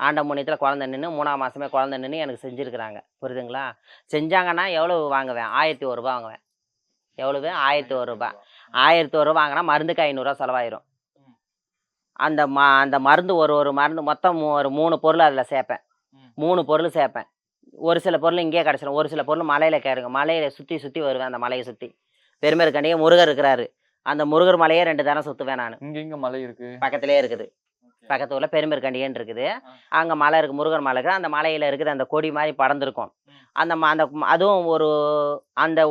ஆண்ட புண்ணியத்தில் குழந்தை நின்று 3ஆம் மாதமே குழந்தை நின்று எனக்கு செஞ்சுருக்குறாங்க. புரியுதுங்களா? செஞ்சாங்கன்னா எவ்வளவு வாங்குவேன்? 1001 ரூபா வாங்குவேன். எவ்வளவு? 1001 ரூபா. 1001 ரூபா வாங்கினா மருந்துக்கு 500 ரூபா செலவாயிரும். அந்த மருந்து ஒரு மருந்து மொத்தம் ஒரு 3 பொருள் அதில் சேர்ப்பேன். 3 பொருள் சேர்ப்பேன். ஒரு சில பொருள் இங்கேயே கிடச்சிடும், ஒரு சில பொருள் மலையில் கேருங்க. மலையில் சுற்றி வருவேன். அந்த மலையை சுற்றி பெருமேற்கண்டியே முருகர் இருக்கிறாரு. அந்த முருகர் மலையே 2 தரம் சுற்றுவேன் நான். இங்க மலை இருக்கு, பக்கத்திலே இருக்குது. பக்கத்து ஊரில் பெருமேற்கண்டியன்னு இருக்குது. அங்கே மலை இருக்குது, முருகர் மலை இருக்குது. அந்த மலையில் இருக்குது அந்த கொடி மாதிரி படர்ந்துருக்கும். அதுவும்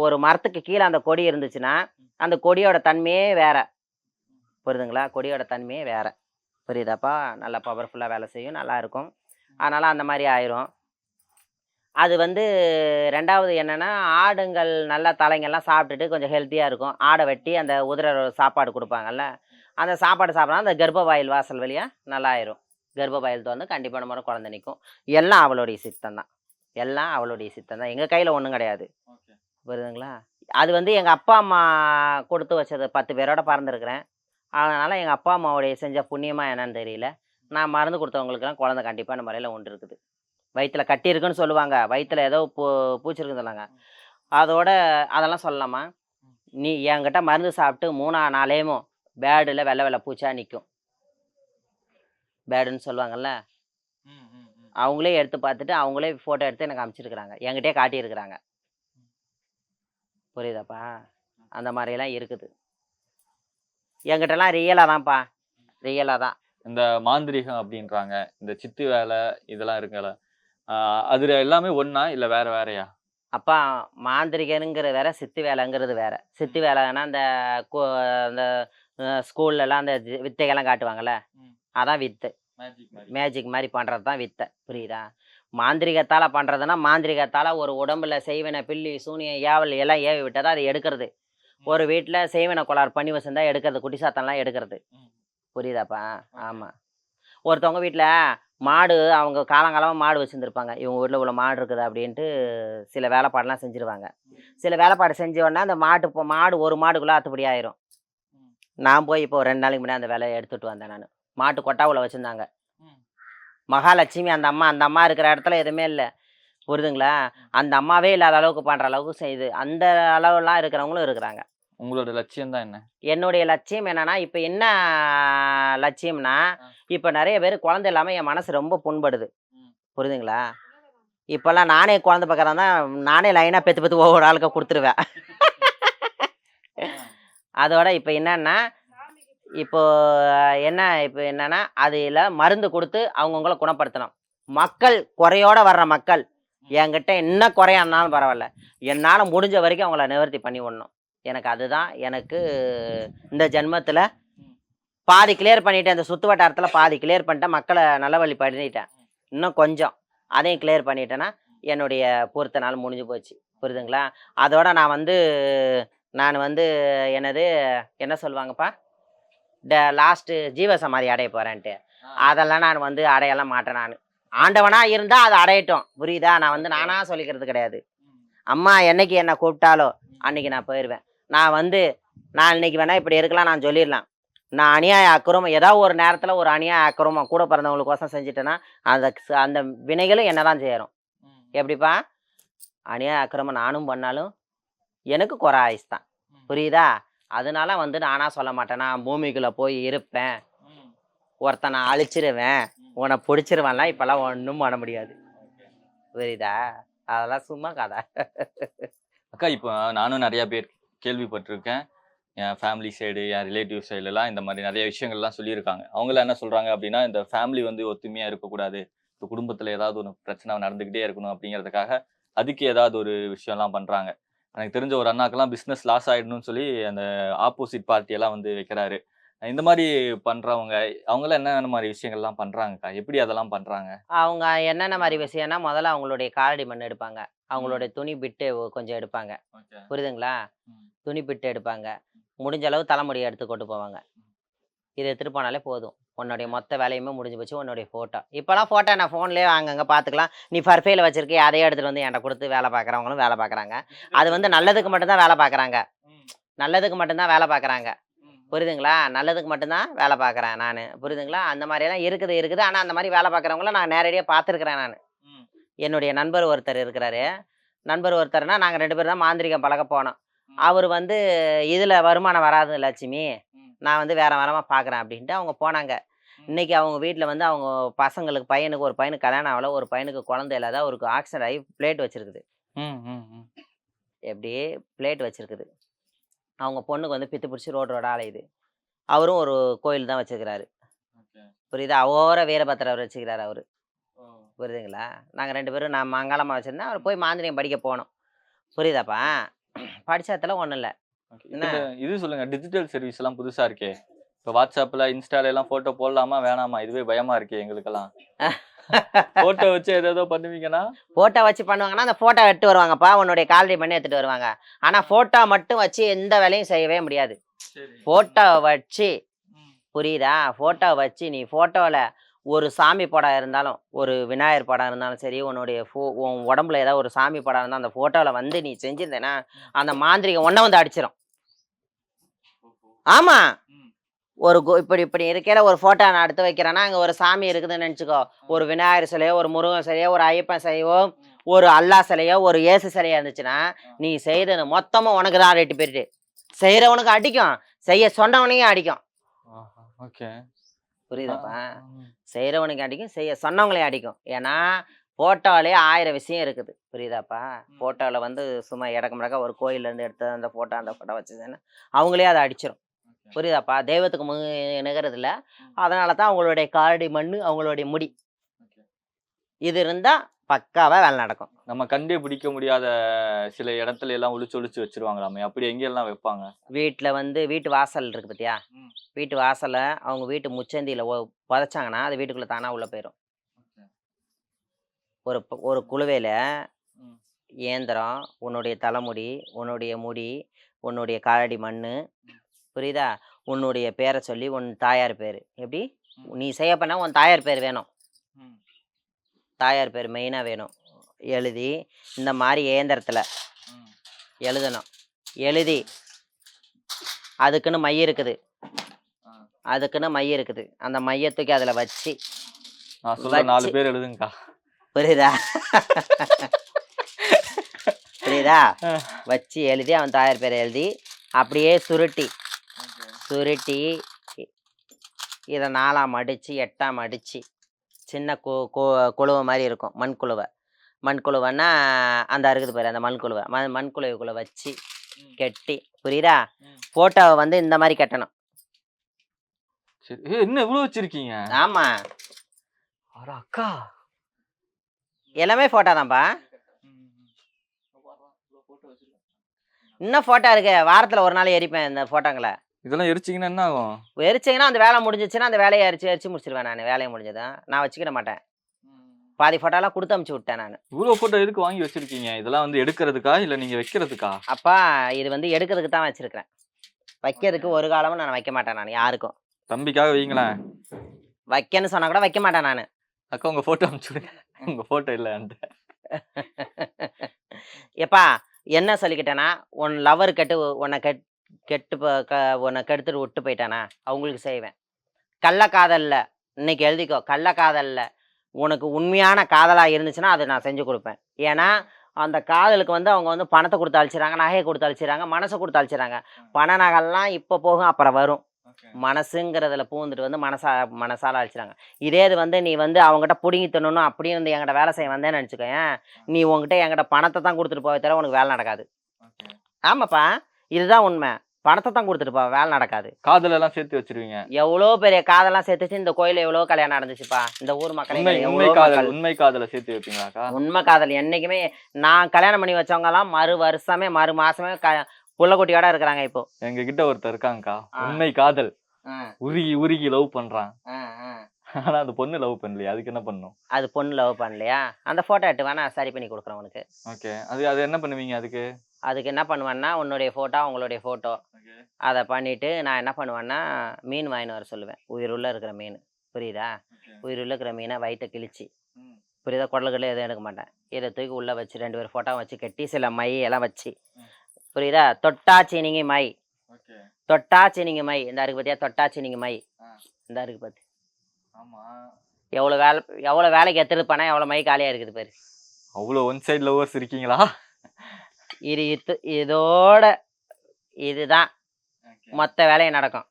ஒரு மரத்துக்கு கீழே அந்த கொடி இருந்துச்சுன்னா அந்த கொடியோட தன்மையே வேற. புரியுதுங்களா? கொடியோட தன்மையே வேற. புரியுதாப்பா? நல்லா பவர்ஃபுல்லாக வேலை செய்யும், நல்லா இருக்கும். அதனால் அந்த மாதிரி ஆயிரும். அது வந்து 2வது என்னன்னா, ஆடுங்கள் நல்லா தலைங்கள்லாம் சாப்பிட்டுட்டு கொஞ்சம் ஹெல்த்தியா இருக்கும். ஆட வெட்டி அந்த உதிர சாப்பாடு குடுப்பாங்கல்ல, அந்த சாப்பாடு சாப்பிட்டா அந்த கர்ப்பவாயில் வாசல் வழியா நல்லாயிரும். கர்ப்பவாயில் தொறந்து கண்டிப்பா நம்ம குழந்தை நிக்கும். எல்லாம் அவளுடைய சித்தம் தான். எல்லாம் அவளுடைய சித்தம் தான். எங்க கையில ஒண்ணும் கிடையாது. புரியுதுங்களா? அது வந்து எங்க அப்பா, அம்மா குடுத்து வச்சது. 10 பேரோட பொறந்திருக்கிறேன். அதனால எங்க அப்பா, அம்மாவுடைய செஞ்ச புண்ணியமா என்னன்னு தெரியல. நான் மருந்து குடுத்தவங்களுக்கெல்லாம் குழந்தை கண்டிப்பான முறையில உண்டு இருக்குது. வயித்துல கட்டி இருக்குன்னு சொல்லுவாங்க. வயித்துல ஏதோ பூச்சி இருக்குன்னு சொன்னாங்க. அதோட அதெல்லாம் சொல்லலாமா? நீ என்கிட்ட மருந்து சாப்பிட்டு 3ஆம் நாளேயும் பேடுல வெள்ள வெள்ள பூச்சா நிக்கும். பேடுன்னு சொல்லுவாங்கல்ல. அவங்களே எடுத்து பார்த்துட்டு, அவங்களே ஃபோட்டோ எடுத்து எனக்கு அனுப்பிச்சிருக்கிறாங்க. என்கிட்டயே காட்டியிருக்கிறாங்க. புரியுதாப்பா? அந்த மாரியெல்லாம் இருக்குது. என்கிட்டலாம் ரியலா தான்ப்பா. ரியலா தான். இந்த மாந்திரீகம் அப்படின்றாங்க, இந்த சித்து வேலை இதெல்லாம் இருக்குல்ல, அதுல எல்லாமே ஒண்ணா இல்ல வேற வேறயா? அப்பா மாந்திரிகனுங்கிறது வேற, சித்து வேலைங்கிறது வேற. சித்து வேலைன்னா அந்த கு அந்த ஸ்கூல்லலாம் அந்த வித்தைகள்லாம் காட்டுவாங்கல்ல, அதான் வித்தை. மேஜிக் மாதிரி பண்றது தான் வித்தை. புரியுதா? மாந்திரிகத்தால பண்றதுன்னா, மாந்திரிகத்தால ஒரு உடம்புல செய்வினை, பில்லி, சூனியம், ஏவல் எல்லாம் ஏவி விட்டதா அதை எடுக்கிறது. ஒரு வீட்டுல செய்வினை கோளாறு பண்ணி வச்சிருந்தா எடுக்கிறது. குட்டி சாத்தான்லாம் எடுக்கிறது. புரியுதாப்பா? ஆமா. ஒருத்தவங்க வீட்டுல மாடு, அவங்க காலங்காலமா மாடு வச்சிருந்துருப்பாங்க. இவங்க வீட்டுல இவ்வளோ மாடு இருக்குது அப்படின்ட்டு சில வேலைப்பாடுலாம் செஞ்சிருவாங்க. சில வேலைப்பாடு செஞ்ச உடனே அந்த மாடு ஒரு மாடுக்குள்ள அத்துப்படி ஆயிரும். நான் போய் இப்போ 2 நாளைக்கு முன்னாடி அந்த வேலையை எடுத்துட்டு வந்தேன் நான். மாட்டு கொட்டாவுல வச்சிருந்தாங்க. மகாலட்சுமி அந்த அம்மா இருக்கிற இடத்துல எதுவுமே இல்லை. புரியுதுங்களா? அந்த அம்மாவே இல்லாத அளவுக்கு பண்ற அளவுக்கு செய்யுது. அந்த அளவுலாம் இருக்கிறவங்களும் இருக்கிறாங்க. உங்களோட லட்சியம் தான் என்ன? என்னுடைய லட்சியம் என்னன்னா, இப்ப என்ன லட்சியம்னா, இப்ப நிறைய பேர் குழந்தை இல்லாம என் மனசு ரொம்ப புண்படுது. புரியுதுங்களா? இப்பெல்லாம் நானே குழந்தை பார்க்கறதா நானே லைனா பெத்து ஒவ்வொரு ஆளுக்கு கொடுத்துருவேன். அதோட இப்ப என்னன்னா, இப்போ இப்போ என்னன்னா, அதுல மருந்து கொடுத்து அவங்கவுங்கள குணப்படுத்தணும். மக்கள் குறையோட வர்ற மக்கள் என்கிட்ட என்ன குறையா இருந்தாலும் பரவாயில்ல, என்னால முடிஞ்ச வரைக்கும் அவங்கள நிவர்த்தி பண்ணி விடணும். எனக்கு அதுதான் எனக்கு இந்த ஜென்மத்துல பாதி கிளியர் பண்ணிட்டேன். இந்த சுத்து வட்டாரத்துல பாதி கிளியர் பண்ணிட்டேன். மக்களை நல்ல வழி பண்ணிட்டேன். இன்னும் கொஞ்சம் அதையும் கிளியர் பண்ணிட்டேன்னா என்னுடைய பொறுத்த நாள் முடிஞ்சு போச்சு. புரியுதுங்களா? அதோட நான் வந்து என்னது என்ன சொல்லுவாங்கப்பா, லாஸ்ட் ஜீவசமாதி அடைய போறேன்ட்டு, அதெல்லாம் நான் வந்து அடையலாம் மாட்டேன். நான் ஆண்டவனா இருந்தா அதை அடையட்டும். புரியுதா? நான் நானா சொல்லிக்கிறது கிடையாது. அம்மா என்னைக்கு என்ன கூப்பிட்டாலோ அன்னைக்கு நான் போயிடுவேன். நான் இன்னைக்கு வேணா இப்படி இருக்கலாம், நான் சொல்லிடலாம். நான் அநியாய அக்கிரமம் ஏதாவது ஒரு நேரத்துல ஒரு அநியாய அக்கிரமம் கூட பிறந்தவங்களுக்கோசம் செஞ்சுட்டேன்னா அந்த வினைகளும் என்னதான் செய்யறோம். எப்படிப்பா? அநியாய அக்கிரமம் நானும் பண்ணாலும் எனக்கு குறை ஆயுஸ் தான். புரியுதா? அதனால நானா சொல்ல மாட்டேன். நான் பூமிக்குள்ள போய் இருப்பேன், ஒருத்தனை அழிச்சிருவேன், உன்னை பிடிச்சிருவேன்லாம் இப்பெல்லாம் ஒன்றும் பண்ண முடியாது. புரியுதா? அதெல்லாம் சும்மா கதை. அக்கா, இப்போ நானும் நிறைய பேர் கேள்விப்பட்டிருக்கேன். என் ஃபேமிலி சைடு, என் ரிலேட்டிவ் சைடுலாம் இந்த மாதிரி நிறைய விஷயங்கள்லாம் சொல்லியிருக்காங்க. அவங்களாம் என்ன சொல்றாங்க அப்படின்னா, இந்த ஃபேமிலி ஒத்துமையா இருக்கக்கூடாது, இப்போ குடும்பத்துல ஏதாவது ஒரு பிரச்சனை நடந்துகிட்டே இருக்கணும் அப்படிங்கிறதுக்காக அதுக்கு ஏதாவது ஒரு விஷயம்லாம் பண்றாங்க. எனக்கு தெரிஞ்ச ஒரு அண்ணாக்கெல்லாம் பிஸ்னஸ் லாஸ் ஆயிடணும்னு சொல்லி அந்த ஆப்போசிட் பார்ட்டியெல்லாம் வைக்கிறாரு. இந்த மாதிரி பண்றவங்க அவங்களாம் என்னென்ன மாதிரி விஷயங்கள்லாம் பண்றாங்கக்கா? எப்படி அதெல்லாம் பண்றாங்க? அவங்க என்னென்ன மாதிரி விஷயம்னா, முதல்ல அவங்களுடைய காலடி மண் எடுப்பாங்க. அவங்களுடைய துணி பிட்டு கொஞ்சம் எடுப்பாங்க. புரியுதுங்களா? துணி பிட்டு எடுப்பாங்க. முடிஞ்ச அளவு தலைமுடியை எடுத்து கொண்டு போவாங்க. இதை எடுத்துட்டு போனாலே போதும். உன்னுடைய மொத்த வேலையுமே முடிஞ்சு போச்சு. உன்னுடைய ஃபோட்டோ இப்போலாம் ஃபோட்டோ நான் ஃபோன்லேயே அங்கங்கே பார்த்துக்கலாம். நீ பர்ஃபைல வச்சிருக்கே அதையே எடுத்துகிட்டு வந்து என்கிட்ட கொடுத்து வேலை பார்க்குறவங்களும் வேலை பார்க்குறாங்க. அது நல்லதுக்கு மட்டும்தான் வேலை பார்க்குறாங்க. நல்லதுக்கு மட்டும்தான் வேலை பார்க்குறாங்க. புரியுதுங்களா? நல்லதுக்கு மட்டும்தான் வேலை பார்க்குறேன் நான். புரியுதுங்களா? அந்த மாதிரியெல்லாம் இருக்குது. ஆனால் அந்த மாதிரி வேலை பார்க்குறவங்கள நான் நேரடியாக பார்த்துருக்குறேன் நான். என்னுடைய நண்பர் ஒருத்தர் இருக்கிறாரு. நண்பர் ஒருத்தர்னா நாங்கள் 2 பேரும் தான் மாந்திரிகம் பழக போனோம். அவர் இதில் வருமானம் வராது லட்சுமி, நான் வேற வரமா பார்க்குறேன் அப்படின்ட்டு அவங்க போனாங்க. இன்னைக்கு அவங்க வீட்டில் அவங்க பையனுக்கு ஒரு பையனுக்கு கல்யாணம் ஆகல, ஒரு பையனுக்கு குழந்தை இல்லாத, அவருக்கு ஆக்சிடென்ட் ஆகி பிளேட் வச்சிருக்குது. எப்படி பிளேட் வச்சிருக்குது. அவங்க பொண்ணுக்கு பித்து பிடிச்சி ரோடோட அலையுது. அவரும் ஒரு கோயில் தான் வச்சிருக்கிறாரு. புரியுதா? அவர வீரபத்திரவர் வச்சுக்கிறாரு அவரு. புரியுதுங்களா? நாங்கள் 2 பேரும் நான் மங்களமாக வச்சிருந்தேன். அவர் போய் மாந்திரியம் படிக்க போனோம். புரியுதாப்பா? படிச்சதுல ஒன்றும் இல்லை. இது சொல்லுங்க, டிஜிட்டல் சர்வீஸ் எல்லாம் புதுசா இருக்கே. இப்போ வாட்ஸ்அப்ல இன்ஸ்டால எல்லாம் போட்டோ போடலாமா வேணாமா? இதுவே பயமா இருக்கே எங்களுக்கெல்லாம். போட்டோ வச்சு ஏதோ பண்ணுவீங்கன்னா போட்டோ வச்சு பண்ணுவாங்கன்னா அந்த போட்டோ எடுத்து வருவாங்கப்பா, உன்னுடைய காலடி பண்ணி எடுத்துட்டு வருவாங்க. ஆனா போட்டோ மட்டும் வச்சு எந்த வேலையும் செய்யவே முடியாது. போட்டோ வச்சு, புரியுதா, போட்டோ வச்சு நீ போட்டோல ஒரு சாமி படம் இருந்தாலும், ஒரு விநாயகர் படம் இருந்தாலும் சரி, உன்னுடைய உன் உடம்புல ஏதாவது ஒரு சாமி படம் இருந்தால் அந்த போட்டோல வந்து நீ செஞ்சிருந்தேன்னா அந்த மாந்திரிகம் ஒன்றை வந்து அடிச்சிடும். ஆமா, ஒரு இப்படி இப்படி இருக்கையில ஒரு போட்டோ நான் எடுத்து வைக்கிறேன்னா அங்க ஒரு சாமி இருக்குதுன்னு நினைச்சுக்கோ. ஒரு விநாயகர் சிலையோ, ஒரு முருகன் சிலையோ, ஒரு ஐயப்பன் சிலையோ, ஒரு அல்லா சிலையோ, ஒரு இயேசு சிலையா இருந்துச்சுன்னா நீ செய்யறது மொத்தமும் உனக்கு தான் ரெட்டு போயிட்டு. செய்யறவனுக்கு அடிக்கும், செய்ய சொன்னவனையும் அடிக்கும். புரியுதாப்பா? செய்யறவனுக்கு அடிக்கும், செய்ய சொன்னவங்களையும் அடிக்கும். ஏன்னா போட்டோலே 1000 விஷயம் இருக்குது. புரியுதாப்பா? போட்டோல வந்து சும்மா இடக்கு முடக்க ஒரு கோயில்ல இருந்து எடுத்து அந்த போட்டோ வச்சுதுன்னா அவங்களே அதை அடிச்சிடும். புரியுதாப்பா? தெய்வத்துக்கு நிகறது இல்லை. அதனால தான் அவங்களுடைய காலடி மண்ணு, அவங்களுடைய முடி இது இருந்தா பக்காவா வேலை நடக்கும். நம்ம கண்டே பிடிக்க முடியாத சில இடத்துல எல்லாம் ஒளிச்சு வச்சிருவாங்களாமே, அப்படி எங்க எல்லாம் வைப்பாங்க? வீட்டுல வந்து வீட்டு வாசல் இருக்கு பத்தியா, வீட்டு வாசல்ல அவங்க வீட்டு முச்சந்தியில புதைச்சாங்கன்னா அது வீட்டுக்குள்ள தானா உள்ள போயிடும். ஒரு குழுவையில இயந்திரம், உன்னுடைய தலைமுடி, உன்னுடைய முடி, உன்னுடைய காலடி மண்ணு, புரியுதா, உன்னுடைய பேரை சொல்லி உன் தாயார் பேர், எப்படி நீ செய்ய பண்ண உன் தாயார் பேர் வேணும், தாயார் பேர் மெயினாக வேணும். எழுதி இந்த மாதிரி இயந்திரத்தில் எழுதணும். எழுதி அதுக்குன்னு மை இருக்குது, அந்த மையத்துக்கு அதில் வச்சு 4 பேர் எழுதுங்கக்கா. புரியுதா? வச்சு எழுதி அவன் தாயார் பேரை எழுதி அப்படியே சுருட்டி இதை 4ஆ மடித்து 8ஆ மடித்து சின்ன குழுவை மாதிரி இருக்கும். மண்குழுவைன்னா அந்த இருக்குது பாரு, அந்த மண்குழுவைக்குள்ளே வச்சு கெட்டி, புரியுதா, போட்டோவை வந்து இந்த மாதிரி கட்டணும். என்ன இவ்வளவு வச்சிருக்கீங்க? ஆமா அக்கா, எல்லாமே போட்டோ தான்ப்பா. இன்னும் போட்டோ இருக்கு, வாரத்துல ஒரு நாள் எரிப்பேன் இந்த போட்டோங்களை. இதெல்லாம் எரிச்சிங்கன்னா என்ன ஆகும்? எரிச்சிங்கன்னா அந்த வேலை முடிஞ்சிச்சுன்னா அந்த வேலையை எரிச்சு முடிச்சிருவேன். நான் வேலையை முடிஞ்சதான் நான் வச்சுக்கிட மாட்டேன். பாதி போட்டோலாம் கொடுத்து அமுச்சு விட்டேன் நான். இவ்வளவு போட்டோ எதுக்கு வாங்கி வச்சிருக்கீங்க? இதெல்லாம் வந்து எடுக்கிறதுக்கா இல்ல நீங்க வைக்கிறதுக்கா? அப்பா, இது வந்து எடுக்கிறதுக்கு தான் வச்சிருக்கிறேன், வைக்கிறதுக்கு ஒரு காலமும் நான் வைக்க மாட்டேன். நான் யாருக்கும் தம்பிக்காக வைங்களேன். வைக்கன்னு சொன்னா கூட வைக்க மாட்டேன் நான். அக்கா உங்க போட்டோ அனுப்பிச்சு விடுங்க. உங்க போட்டோ இல்ல என்கிட்ட. எப்பா என்ன சொல்லிக்கிட்டேன்னா, உன் லவர் உன்னை கெடுத்துட்டு விட்டு போயிட்டானா அவங்களுக்கு செய்வேன். கள்ளக்காதல்ல இன்னைக்கு எழுதிக்கோ, கள்ளக்காதல்ல உனக்கு உண்மையான காதலா இருந்துச்சுன்னா அதை நான் செஞ்சு கொடுப்பேன். ஏன்னா அந்த காதலுக்கு வந்து அவங்க வந்து பணத்தை கொடுத்து அழிச்சிடறாங்க, நகையை கொடுத்து அழிச்சிடறாங்க, மனசை கொடுத்து அழிச்சிடறாங்க. பண நகைலாம் இப்போ போகும், அப்புறம் வரும். மனசுங்கிறதுல பூந்துட்டு வந்து மனசால அழிச்சிடாங்க. இதே இது வந்து நீ வந்து அவங்ககிட்ட பிடுங்கி தின்னணும் அப்படியே வந்து என்கிட்ட வேலை செய்ய வந்தேன்னு நினச்சிக்கோயேன், நீ உங்ககிட்ட என்கிட்ட பணத்தை தான் கொடுத்துட்டு போக தவிர உனக்கு வேலை நடக்காது. ஆமாப்பா, இதுதான் உண்மை. பணத்தை தான் கொடுத்துட்டு போவ, வேலை நடக்காது. காதல் எல்லாம் சேர்த்து வச்சிருவீங்க. எவ்வளோ பெரிய காதெல்லாம் சேர்த்துச்சு. இந்த கோயில எவ்வளோ கல்யாணம் நடந்துச்சுப்பா, இந்த ஊர் மக்கள். உண்மை காதலை சேர்த்து வைப்பீங்களாக்கா? உண்மை காதல் என்னைக்குமே. நான் கல்யாணம் பண்ணி வச்சவங்க எல்லாம் மறு மாசமே புள்ளக்குட்டியோட இருக்கிறாங்க. இப்போ எங்க கிட்ட ஒருத்தர் இருக்காங்கக்கா, உண்மை காதல், உருகி லவ் பண்றான். ஆனா அந்த பொண்ணு லவ் பண்ணலையா? அதுக்கு என்ன பண்ணும்? அது பொண்ணு லவ் பண்ணலையா? அந்த போட்டோ எடுத்து வேணா சரி பண்ணி கொடுக்குறேன் உனக்கு. ஓகே, அது என்ன பண்ணுவீங்க? அதுக்கு என்ன பண்ணுவேன்னா, உன்னுடைய போட்டோ உங்களுடைய போட்டோ அதை பண்ணிட்டு நான் என்ன பண்ணுவேன்னா, மீன் வாங்கின்னு வர சொல்லுவேன். உயிருள்ள இருக்கிற மீன், புரியுதா, உயிருள்ள இருக்கிற மீனை வயிற்ற கிழிச்சு, புரியுதா, குடல்களே எதுவும் எடுக்க மாட்டேன். இதை தூக்கி உள்ள வச்சு 2 பேர் போட்டோ வச்சு கட்டி சில மை எல்லாம் வச்சு, புரியுதா, தொட்டா சீனிங்கி மை, இந்த இருக்கு பார்த்தியா, தொட்டா சீனிங்கி மை இந்த இருக்கு பார்த்து. எவ்வளோ வேலைக்கு எடுத்துட்டு போனா எவ்வளோ மை காலியா இருக்குது பேரு. அவ்வளோ ஒன் சைடு லவ்வர்ஸ் இருக்கீங்களா? இதோட இதுதான் மொத்த வேலையும் நடக்கும்,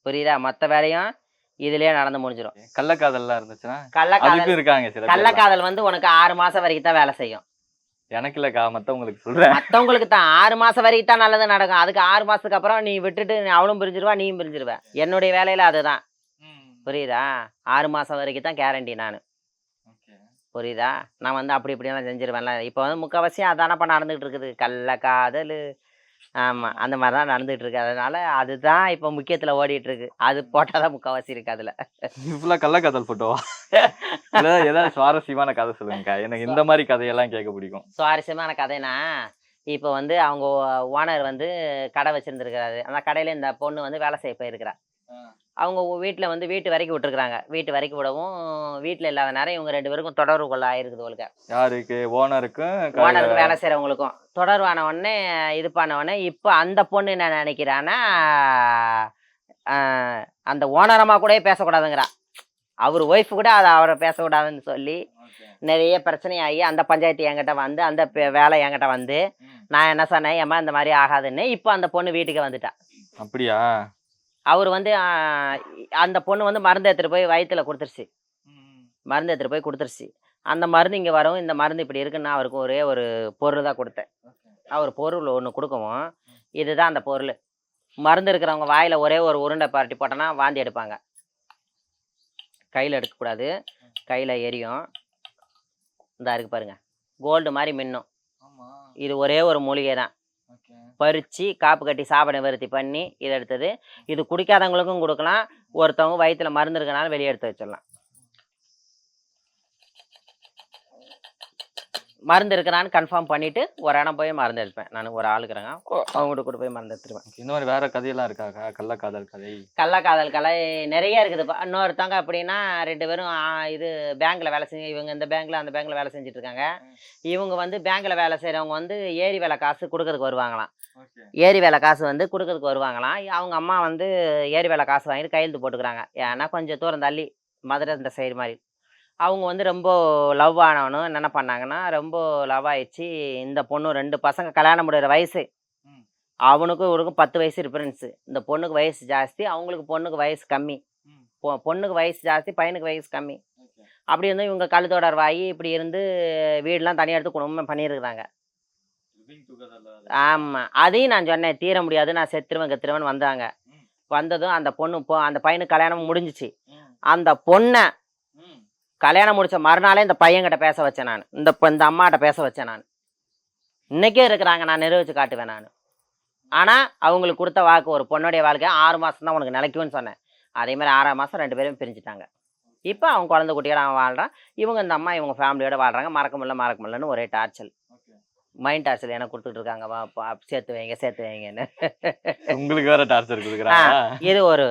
புரியுதா, மொத்த வேலையும் இதுலயே நடந்து முடிஞ்சிடும். கள்ளக்காதல்லாம் இருந்துச்சுன்னா? கள்ளக்காதல் வந்து உனக்கு 6 மாசம் வரைக்கும் தான் வேலை செய்யும். எனக்கு இல்லக்கா, மத்தவங்களுக்கு சொல்றேன். மத்தவங்களுக்கு தான் 6 மாசம் வரைக்கும் தான் நல்லது நடக்கும். அதுக்கு 6 மாசத்துக்கு அப்புறம் நீ விட்டுட்டு அவளும் பிரிஞ்சிருவா, நீயும் பிரிஞ்சிருவ. என்னுடைய வேலையில அதுதான், புரியுதா. 6 மாசம் வரைக்கும் தான் கேரண்டி நான், புரியுதா. நான் வந்து அப்படி இப்படிலாம் செஞ்சிருவேன்ல. இப்போ வந்து முக்கால்வாசியும் அதானப்பா நடந்துகிட்டு இருக்குது, கள்ளக்காதல். ஆமா, அந்த மாதிரி தான் நடந்துகிட்டு இருக்கு. அதனால அதுதான் இப்போ முக்கியத்துல ஓடிட்டு இருக்கு. அது போட்டாதான் முக்கால்வாசி இருக்கு. அதுல கள்ளக்காதல் போட்டோவா? ஏதாவது சுவாரஸ்யமான கதை சொல்லுங்கக்கா. எனக்கு இந்த மாதிரி கதையெல்லாம் கேட்க பிடிக்கும். சுவாரஸ்யமான கதைனா, இப்போ வந்து அவங்க ஓனர் வந்து கடை வச்சிருந்துருக்காரு. அந்த கடையில் இந்த பொண்ணு வந்து வேலை செய்ய போயிருக்கிறா. அவங்க வீட்டில் வந்து வீட்டு வரைக்கும் விட்டுருக்குறாங்க. வீட்டு வரைக்கும் விடவும் வீட்டில் இல்லாத நேரம் இவங்க 2 பேருக்கும் தொடர்பு கொள்ள ஆயிருக்குது உங்களுக்கு. யாருக்கு? ஓனருக்கும் ஓனருக்கு வேலை செய்கிறவங்களுக்கும் தொடர்பான உடனே இது பண்ண உடனே இப்போ அந்த பொண்ணு என்ன நினைக்கிறான்னா, அந்த ஓனரமாக கூட பேசக்கூடாதுங்கிறா. அவர் ஒய்ஃப் கூட அதை அவரை பேசக்கூடாதுன்னு சொல்லி நிறைய பிரச்சனையாகி அந்த பஞ்சாயத்து என்கிட்ட வந்து அந்த வேலை என்கிட்ட வந்து நான் என்ன சொன்னேன், ஏம்மா இந்த மாதிரி ஆகாதுன்னு. இப்போ அந்த பொண்ணு வீட்டுக்கு வந்துட்டா. அப்படியா? அவர் வந்து அந்த பொண்ணு வந்து மருந்து எடுத்துகிட்டு போய் வயிற்றுல கொடுத்துருச்சு. மருந்து எடுத்துகிட்டு போய் கொடுத்துருச்சு. அந்த மருந்து இங்கே வரவும் இந்த மருந்து இப்படி இருக்குன்னா அவருக்கு ஒரே ஒரு பொருள் தான் கொடுத்தேன். அவர் பொருள் ஒன்று கொடுக்கவும் இதுதான் அந்த பொருள். மருந்து இருக்கிறவங்க வாயில் ஒரே ஒரு உருண்டை பரட்டி போட்டோன்னா வாந்தி எடுப்பாங்க. கையில் எடுக்கக்கூடாது, கையில் எரியும். இந்த இருக்கு பாருங்க, கோல்டு மாதிரி மின்னும். இது ஒரே ஒரு மூலிகை தான். பறித்து காப்பு கட்டி சாப்பிட நிவர்த்தி பண்ணி இதை எடுத்தது. இது குடிக்காதவங்களுக்கும் கொடுக்கலாம். ஒருத்தவங்க வயிற்றுல மருந்து இருக்கனாலும் வெளியே எடுத்து வச்சிடலாம். மருந்து இருக்கிறான்னு கன்ஃபார்ம் பண்ணிவிட்டு ஒரு இடம் போய் மருந்து எடுப்பேன். நான் ஒரு ஆளுக்குறேங்க, அவங்ககிட்ட கூட போய் மருந்து எடுத்துருவேன். இந்த மாதிரி வேற கதையெல்லாம் இருக்காக்கா? கள்ளக்காதல் கதை? கள்ளக்காதல் கலை நிறைய இருக்குதுப்பா. இன்னொருத்தவங்க அப்படின்னா 2 பேரும் இது பேங்க்கில் வேலை செஞ்சு, இவங்க இந்த பேங்க்கில் அந்த பேங்க்கில் வேலை செஞ்சுட்டு இருக்காங்க. இவங்க வந்து பேங்க்கில் வேலை செய்கிறவங்க வந்து ஏரி வேலை காசு கொடுக்கறதுக்கு வருவாங்களாம். ஏரி வேலை காசு வந்து கொடுக்கறதுக்கு வருவாங்களாம். அவங்க அம்மா வந்து ஏரி வேலை காசு வாங்கிட்டு கையெழுத்து போட்டுக்கிறாங்க. ஏன்னா கொஞ்சம் தூரம் தள்ளி மதுரை இந்த சைடு மாதிரி. அவங்க வந்து ரொம்ப லவ் ஆனவனும் என்ன பண்ணாங்கன்னா, ரொம்ப லவ் ஆயிடுச்சு. இந்த பொண்ணு 2 பசங்க கல்யாணம் முடிகிற வயசு. அவனுக்கும் இவனுக்கும் 10 வயசு டிஃப்ரென்ஸு. இந்த பொண்ணுக்கு வயசு ஜாஸ்தி, அவங்களுக்கு பொண்ணுக்கு வயசு கம்மி. பொண்ணுக்கு வயசு ஜாஸ்தி, பையனுக்கு வயசு கம்மி. அப்படி வந்து இவங்க கழுத்தொடர்வாகி இப்படி இருந்து வீடெலாம் தனியாக எடுத்து குடும்பம் பண்ணியிருக்கிறாங்க. ஆமாம், அதையும் நான் சொன்னேன், தீர முடியாது, நான் செத்துருவேன் வந்தாங்க. வந்ததும் அந்த பொண்ணு அந்த பையனுக்கு கல்யாணம் முடிஞ்சிச்சு. அந்த பொண்ணை கல்யாணம் முடிச்ச மறுநாளே இந்த பையன்கிட்ட பேச வச்சேன் நான். இந்த அம்மாட்ட பேச வச்சேன் நான். இன்னைக்கே இருக்கிறாங்க, நான் நிரூபிச்சு காட்டுவேன் நான். ஆனால் அவங்களுக்கு கொடுத்த வாக்கு, ஒரு பொண்ணுடைய வாழ்க்கை 6 மாதம் தான் உனக்கு நிலைக்கும்னு சொன்னேன். அதே மாதிரி 6ஆம் மாதம் 2 பேரும் பிரிஞ்சுட்டாங்க. இப்போ அவங்க குழந்தை குட்டியோட அவன் வாழ்கிறான். இவங்க இந்த அம்மா இவங்க ஃபேமிலியோட வாழ்கிறாங்க. மறக்க முடியலன்னு ஒரே டார்ச்சல், மைண்ட் டார்ச்சல் எனக்கு கொடுத்துட்டு இருக்காங்க. சேர்த்து வைங்கன்னு. உங்களுக்கு வேற டார்ச்சர் கொடுக்குறாங்க. இது ஒரு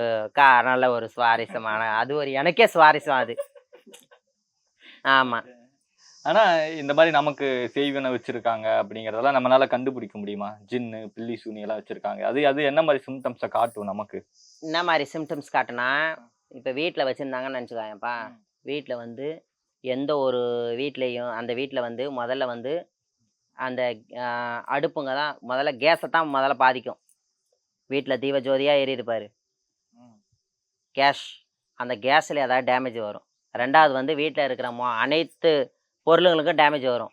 நல்ல ஒரு சுவாரஸ்யமான, அது ஒரு எனக்கே சுவாரஸ்யம் அது. ஆமா. ஆனா இந்த மாதிரி நமக்கு செய்வன வச்சிருக்காங்க அப்படிங்கறதெல்லாம் நம்மளால கண்டுபிடிக்க முடியுமா? ஜின்னு, பில்லி, சூனி எல்லாம் வச்சிருக்காங்க. அது என்ன மாதிரி சிம்டம்ஸை காட்டும் நமக்கு? என்ன மாதிரி சிம்டம்ஸ் காட்டுனா, இப்போ வீட்டில் வச்சுருந்தாங்கன்னு நினச்சிக்கோங்கப்பா. வீட்டில் வந்து எந்த ஒரு வீட்லேயும் அந்த வீட்டில் வந்து முதல்ல வந்து அந்த அடுப்புங்க தான் முதல்ல, கேஸை தான் முதல்ல பாதிக்கும். வீட்டில் தீப ஜோதியாக எரியிருப்பார் கேஷ், அந்த கேஸில் ஏதாவது டேமேஜ் வரும். 2வது வந்து வீட்டில் இருக்கிற அனைத்து பொருளுங்களுக்கும் டேமேஜ் வரும்.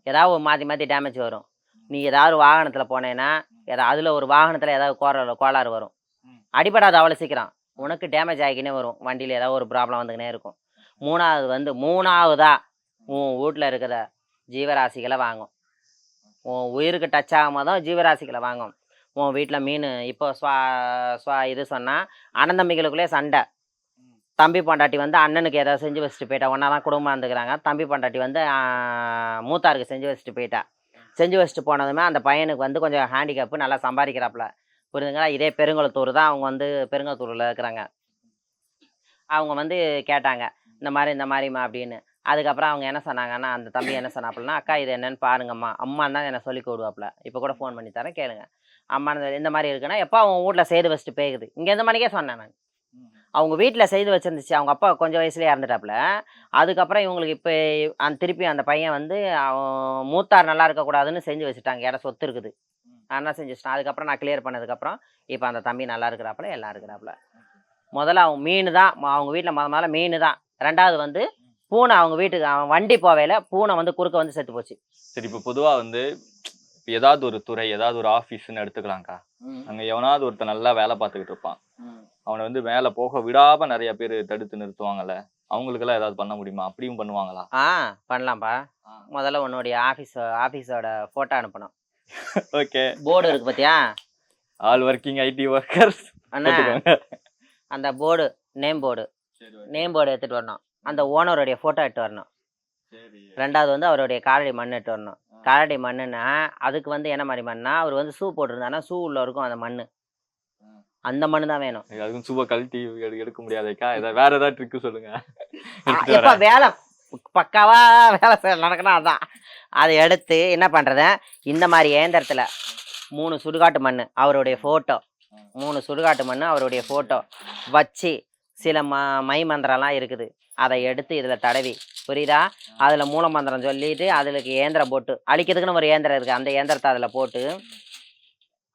ஏதாவது மாற்றி டேமேஜ் வரும். நீ ஏதாவது வாகனத்தில் போனேன்னா அதில் ஒரு வாகனத்தில் ஏதாவது கோளாறு வரும். அடிபடாது அவ்வளோ சீக்கிரம், உனக்கு டேமேஜ் ஆகிக்கினே வரும். வண்டியில் ஏதாவது ஒரு ப்ராப்ளம் வந்துக்கினே இருக்கும். 3வது வந்து உன் வீட்டில் இருக்கிற ஜீவராசிகளை வாங்கும். உன் உயிருக்கு டச் ஆகாமல் தான் ஜீவராசிகளை வாங்கும். உன் வீட்டில் மீன் இப்போ இது சொன்னால் அண்ணந்தம்பிகளுக்குள்ளே சண்டை. தம்பி பொண்டாட்டி வந்து அண்ணனுக்கு ஏதாவது செஞ்சு வச்சுட்டு போயிட்டா, ஒன்றா தான் குடும்பமாக இருந்துக்கிறாங்க. தம்பி பொண்டாட்டி வந்து மூத்தாருக்கு செஞ்சு வச்சுட்டு போயிட்டா. செஞ்சு வச்சுட்டு போனதுமே அந்த பையனுக்கு வந்து கொஞ்சம் ஹேண்டிகேப்பு, நல்லா சம்பாதிக்கிறாப்புல, புரியுதுங்களா? இதே பெருங்குளத்தூர் தான். அவங்க வந்து பெருங்குளத்தூரில் இருக்கிறாங்க. அவங்க வந்து கேட்டாங்க, இந்த மாதிரிம்மா அப்படின்னு. அதுக்கப்புறம் அவங்க என்ன சொன்னாங்கன்னா, அந்த தம்பி என்ன சொன்னாப்புலன்னா, அக்கா இது என்னன்னு பாருங்கம்மா, அம்மான்னு தான் என்னை சொல்லி கூடுவாப்புல. இப்போ கூட ஃபோன் பண்ணி தரேன் கேளுங்க. அம்மான்னு இந்த மாதிரி இருக்குன்னா, எப்போ அவங்க வீட்டில் செய்து வச்சுட்டு போயிடுது. இங்கே எந்த மணிக்கே சொன்னேன் நான். அவங்க வீட்டில் செய்து வச்சுருந்துச்சு. அவங்க அப்பா கொஞ்சம் வயசுலேயே இறந்துட்டாப்புல. அதுக்கப்புறம் இவங்களுக்கு இப்போ திருப்பி அந்த பையன் வந்து அவன் மூத்தார் நல்லா இருக்கக்கூடாதுன்னு செஞ்சு வச்சுட்டாங்க. இடம் சொத்து இருக்குது, நான் செஞ்சு வச்சுட்டேன். அதுக்கப்புறம் நான் கிளியர் பண்ணதுக்கப்புறம் இப்போ அந்த தம்பி நல்லா இருக்கிறாப்புல, எல்லாம் இருக்கிறாப்புல. முதல்ல அவங்க மீன் தான் அவங்க வீட்டில் முதல்ல மீன் தான். 2வது வந்து பூனை. அவங்க வீட்டுக்கு அவன் வண்டி போவையில் பூனை வந்து குறுக்க வந்து செத்து போச்சு. சரி, இப்போ பொதுவாக வந்து ஏதாவது ஒரு துறை, ஏதாவது ஒரு ஆஃபீஸ்ன்னு எடுத்துக்கலாம்க்கா. அங்கே எவனாவது ஒருத்தர் நல்லா வேலை பார்த்துக்கிட்டு இருப்பான். அவனை வந்து மேலே போக விடாமல் நிறைய பேர் தடுத்து நிறுத்துவாங்கல்ல, அவங்களுக்கெல்லாம் ஏதாவது பண்ண முடியுமா? அப்படியும் பண்ணுவாங்களா? பண்ணலாம்ப்பா. முதல்ல உன்னுடைய ஆஃபீஸோட ஃபோட்டோ அனுப்பணும். ஓகே. போர்டு இருக்கு பார்த்தியா, ஆல் ஒர்க்கிங் ஐடி ஒர்க்கர்ஸ். அந்த போர்டு நேம் போர்டு எடுத்துகிட்டு வரணும். அந்த ஓனருடைய ஃபோட்டோ எடுத்து வரணும். ரெண்டாவது வந்து அவருடைய காலடி மண் எடுத்து வரணும். காலடி மண்ணுன்னா அதுக்கு வந்து என்ன மாதிரி மண்ணா, அவர் வந்து ஷூ போட்டிருந்தாருன்னா ஷூ உள்ள இருக்கும் அந்த மண், அந்த மண் தான் வேணும். அதுக்கும் சூப்பர் கழட்டி எடுக்க முடியாதேக்கா, ஏதாவது வேற ஏதாவது ட்ரிக்கு சொல்லுங்க. எப்போ வேலை பக்காவா வேலை நடக்கணும் அதான். அதை எடுத்து என்ன பண்ணுறது, இந்த மாதிரி இயந்திரத்தில் 3 சுடுகாட்டு மண் அவருடைய ஃபோட்டோ, 3 சுடுகாட்டு மண் அவருடைய ஃபோட்டோ வச்சு சில மை மந்திரம்லாம் இருக்குது, அதை எடுத்து இதில் தடவி, புரியுதா, அதில் மூல மந்திரம் சொல்லிட்டு அதுக்கு இயந்திரம் போட்டு அழிக்கிறதுக்குன்னு ஒரு இயந்திரம் இருக்குது, அந்த இயந்திரத்தை அதில் போட்டு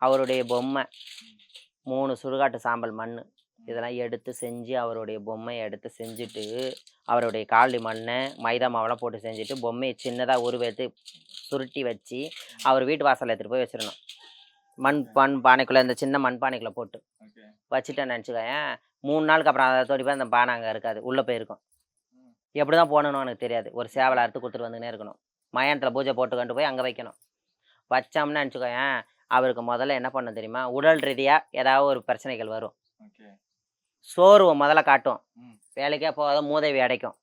அவருடைய பொம்மை 3 சுடுகாட்டு சாம்பல் மண் இதெல்லாம் எடுத்து செஞ்சு அவருடைய பொம்மையை எடுத்து செஞ்சுட்டு அவருடைய காலடி மண்ணை மைதா மாவெல்லாம் போட்டு செஞ்சுட்டு பொம்மையை சின்னதாக உருவெடுத்து சுருட்டி வச்சு அவர் வீட்டு வாசலில் எடுத்துகிட்டு போய் வச்சிடணும். மண் பானைக்குள்ளே, இந்த சின்ன மண் பானைக்குள்ளே போட்டு வச்சுட்டேன்னு நினச்சிக்கேன். 3 நாளுக்கு அப்புறம் அதை தோடி போய் அந்த பானை அங்கே இருக்காது, உள்ளே போயிருக்கும். எப்படி தான் போகணுன்னு எனக்கு தெரியாது. ஒரு சேவலை அறுத்து கொடுத்துட்டு வந்துன்னே இருக்கணும். மயானத்தில் பூஜை போட்டு கொண்டு போய் அங்கே வைக்கணும். வச்சோம்னு நினச்சிக்கோயேன், அவருக்கு முதல்ல என்ன பண்ண தெரியுமா, உடல் ரீதியாக ஏதாவது ஒரு பிரச்சனைகள் வரும். சோர்வு முதல்ல காட்டும், வேலைக்கே போகாத மூதேவி அடைக்கும்,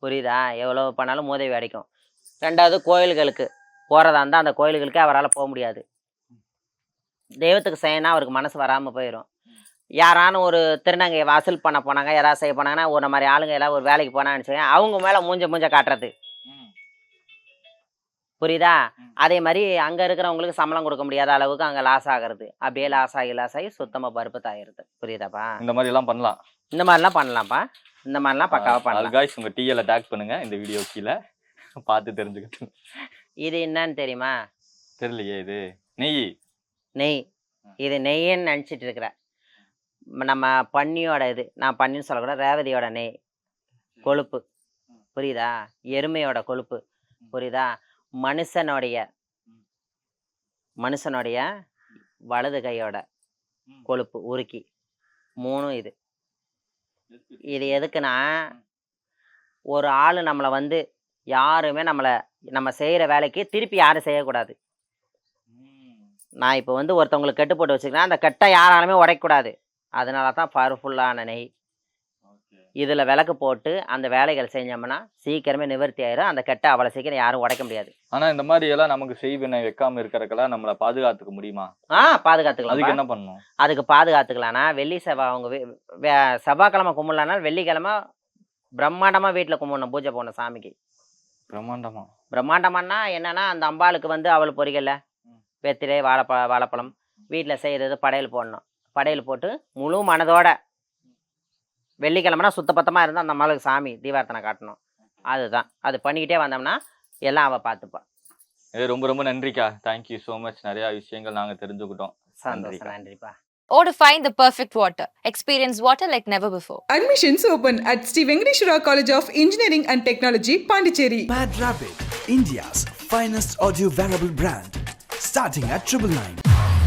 புரியுதா, எவ்வளோ பண்ணாலும் மூதேவி அடைக்கும். ரெண்டாவது கோயில்களுக்கு போகிறதா இருந்தால் அந்த கோயில்களுக்கு அவரால் போக முடியாது. தெய்வத்துக்கு செய்யணும் அவருக்கு மனசு வராமல் போயிடும். யாரானு ஒரு திருநங்கை வாசல் பண்ண போனாங்க, யாராவது செய்ய போனாங்கன்னா ஒரு மாதிரி ஆளுங்க எல்லாம் ஒரு வேலைக்கு போனான்னு சொல்லி அவங்க மேலே மூஞ்ச காட்டுறது, புரியுதா. அதே மாதிரி அங்கே இருக்கிறவங்களுக்கு சம்பளம் கொடுக்க முடியாத அளவுக்கு அங்கே லாஸ் ஆகிறது, அப்படியே லாஸ் ஆகி சுத்தமாக பருப்பு ஆகிருது, புரியுதாப்பா. இந்த மாதிரி எல்லாம் பண்ணலாம், இந்த மாதிரிலாம் பண்ணலாம்ப்பா, இந்த மாதிரிலாம் பக்காவாக பண்ணலாம். காய்ஸ் உங்கள் டிஎல் டேக் பண்ணுங்க இந்த வீடியோ கீழே பார்த்து தெரிஞ்சுக்கிட்டு. இது என்னன்னு தெரியுமா, தெரியலையே, இது நெய். இது நெய்ன்னு நினச்சிட்டு இருக்கிற நம்ம பன்னியோட இது, நான் பன்னின்னு சொல்லக்கூட, ரேவதியோட நெய் கொழுப்பு, புரியுதா, எருமையோட கொழுப்பு, புரியுதா, மனுஷனுடைய வலது கையோட கொழுப்பு உருக்கி 3 இது எதுக்குன்னா, ஒரு ஆள் நம்மளை வந்து யாருமே நம்ம செய்கிற வேலைக்கு திருப்பி யாரும் செய்யக்கூடாது. நான் இப்போ வந்து ஒருத்தவங்களுக்கு கெட்டு போட்டு வச்சுக்கிறேன், அந்த கெட்டை யாராலுமே உடைக்கக்கூடாது. அதனால தான் பவர்ஃபுல்லான நெய். இதில் விளக்கு போட்டு அந்த வேலைகள் செஞ்சோம்னா சீக்கிரமே நிவர்த்தி ஆயிரும். அந்த கெட்டை அவ்வளோ சீக்கிரம் யாரும் உடைக்க முடியாது. ஆனால் இந்த மாதிரி எல்லாம் நமக்கு செய்வினை வைக்காம இருக்கிறதுக்கெல்லாம் நம்மளை பாதுகாத்துக்க முடியுமா? பாதுகாத்துக்கலாம். அதுக்கு என்ன பண்ணணும்? அதுக்கு பாதுகாத்துக்கலாம்னா வெள்ளி செவ்வாய் அவங்க செவ்வாய்க்கிழமை கும்பிடலாம்னா வெள்ளிக்கிழமை பிரம்மாண்டமாக வீட்டில் கும்பிடணும், பூஜை போடணும் சாமிக்கு. பிரம்மாண்டமானா என்னன்னா, அந்த அம்பாளுக்கு வந்து அவள் பொறிகல்ல வெத்திரை வாழைப்பழம் வீட்டில் செய்கிறது படையல் போடணும். படையல் போட்டு முழு மனதோட வெள்ளிக்கிழமைனா சுத்தபத்தமாக இருந்தால் அந்த அம்மாளுக்கு சாமி தீபார்த்தனை காட்டணும். அதுதான், அது பண்ணிக்கிட்டே வந்தோம்னா எல்லாம் அவள் பார்த்துப்பா. ரொம்ப ரொம்ப நன்றிக்கா, தேங்க்யூ ஸோ மச். நிறையா விஷயங்கள் நாங்கள் தெரிஞ்சுக்கிட்டோம். சந்தோஷம், நன்றிப்பா. Or to find the perfect water. Experience water like never before. Admissions open at Sri Venkateshwara College of Engineering and Technology, Pondicherry. Mad Rapid, India's finest audio wearable brand, starting at 999.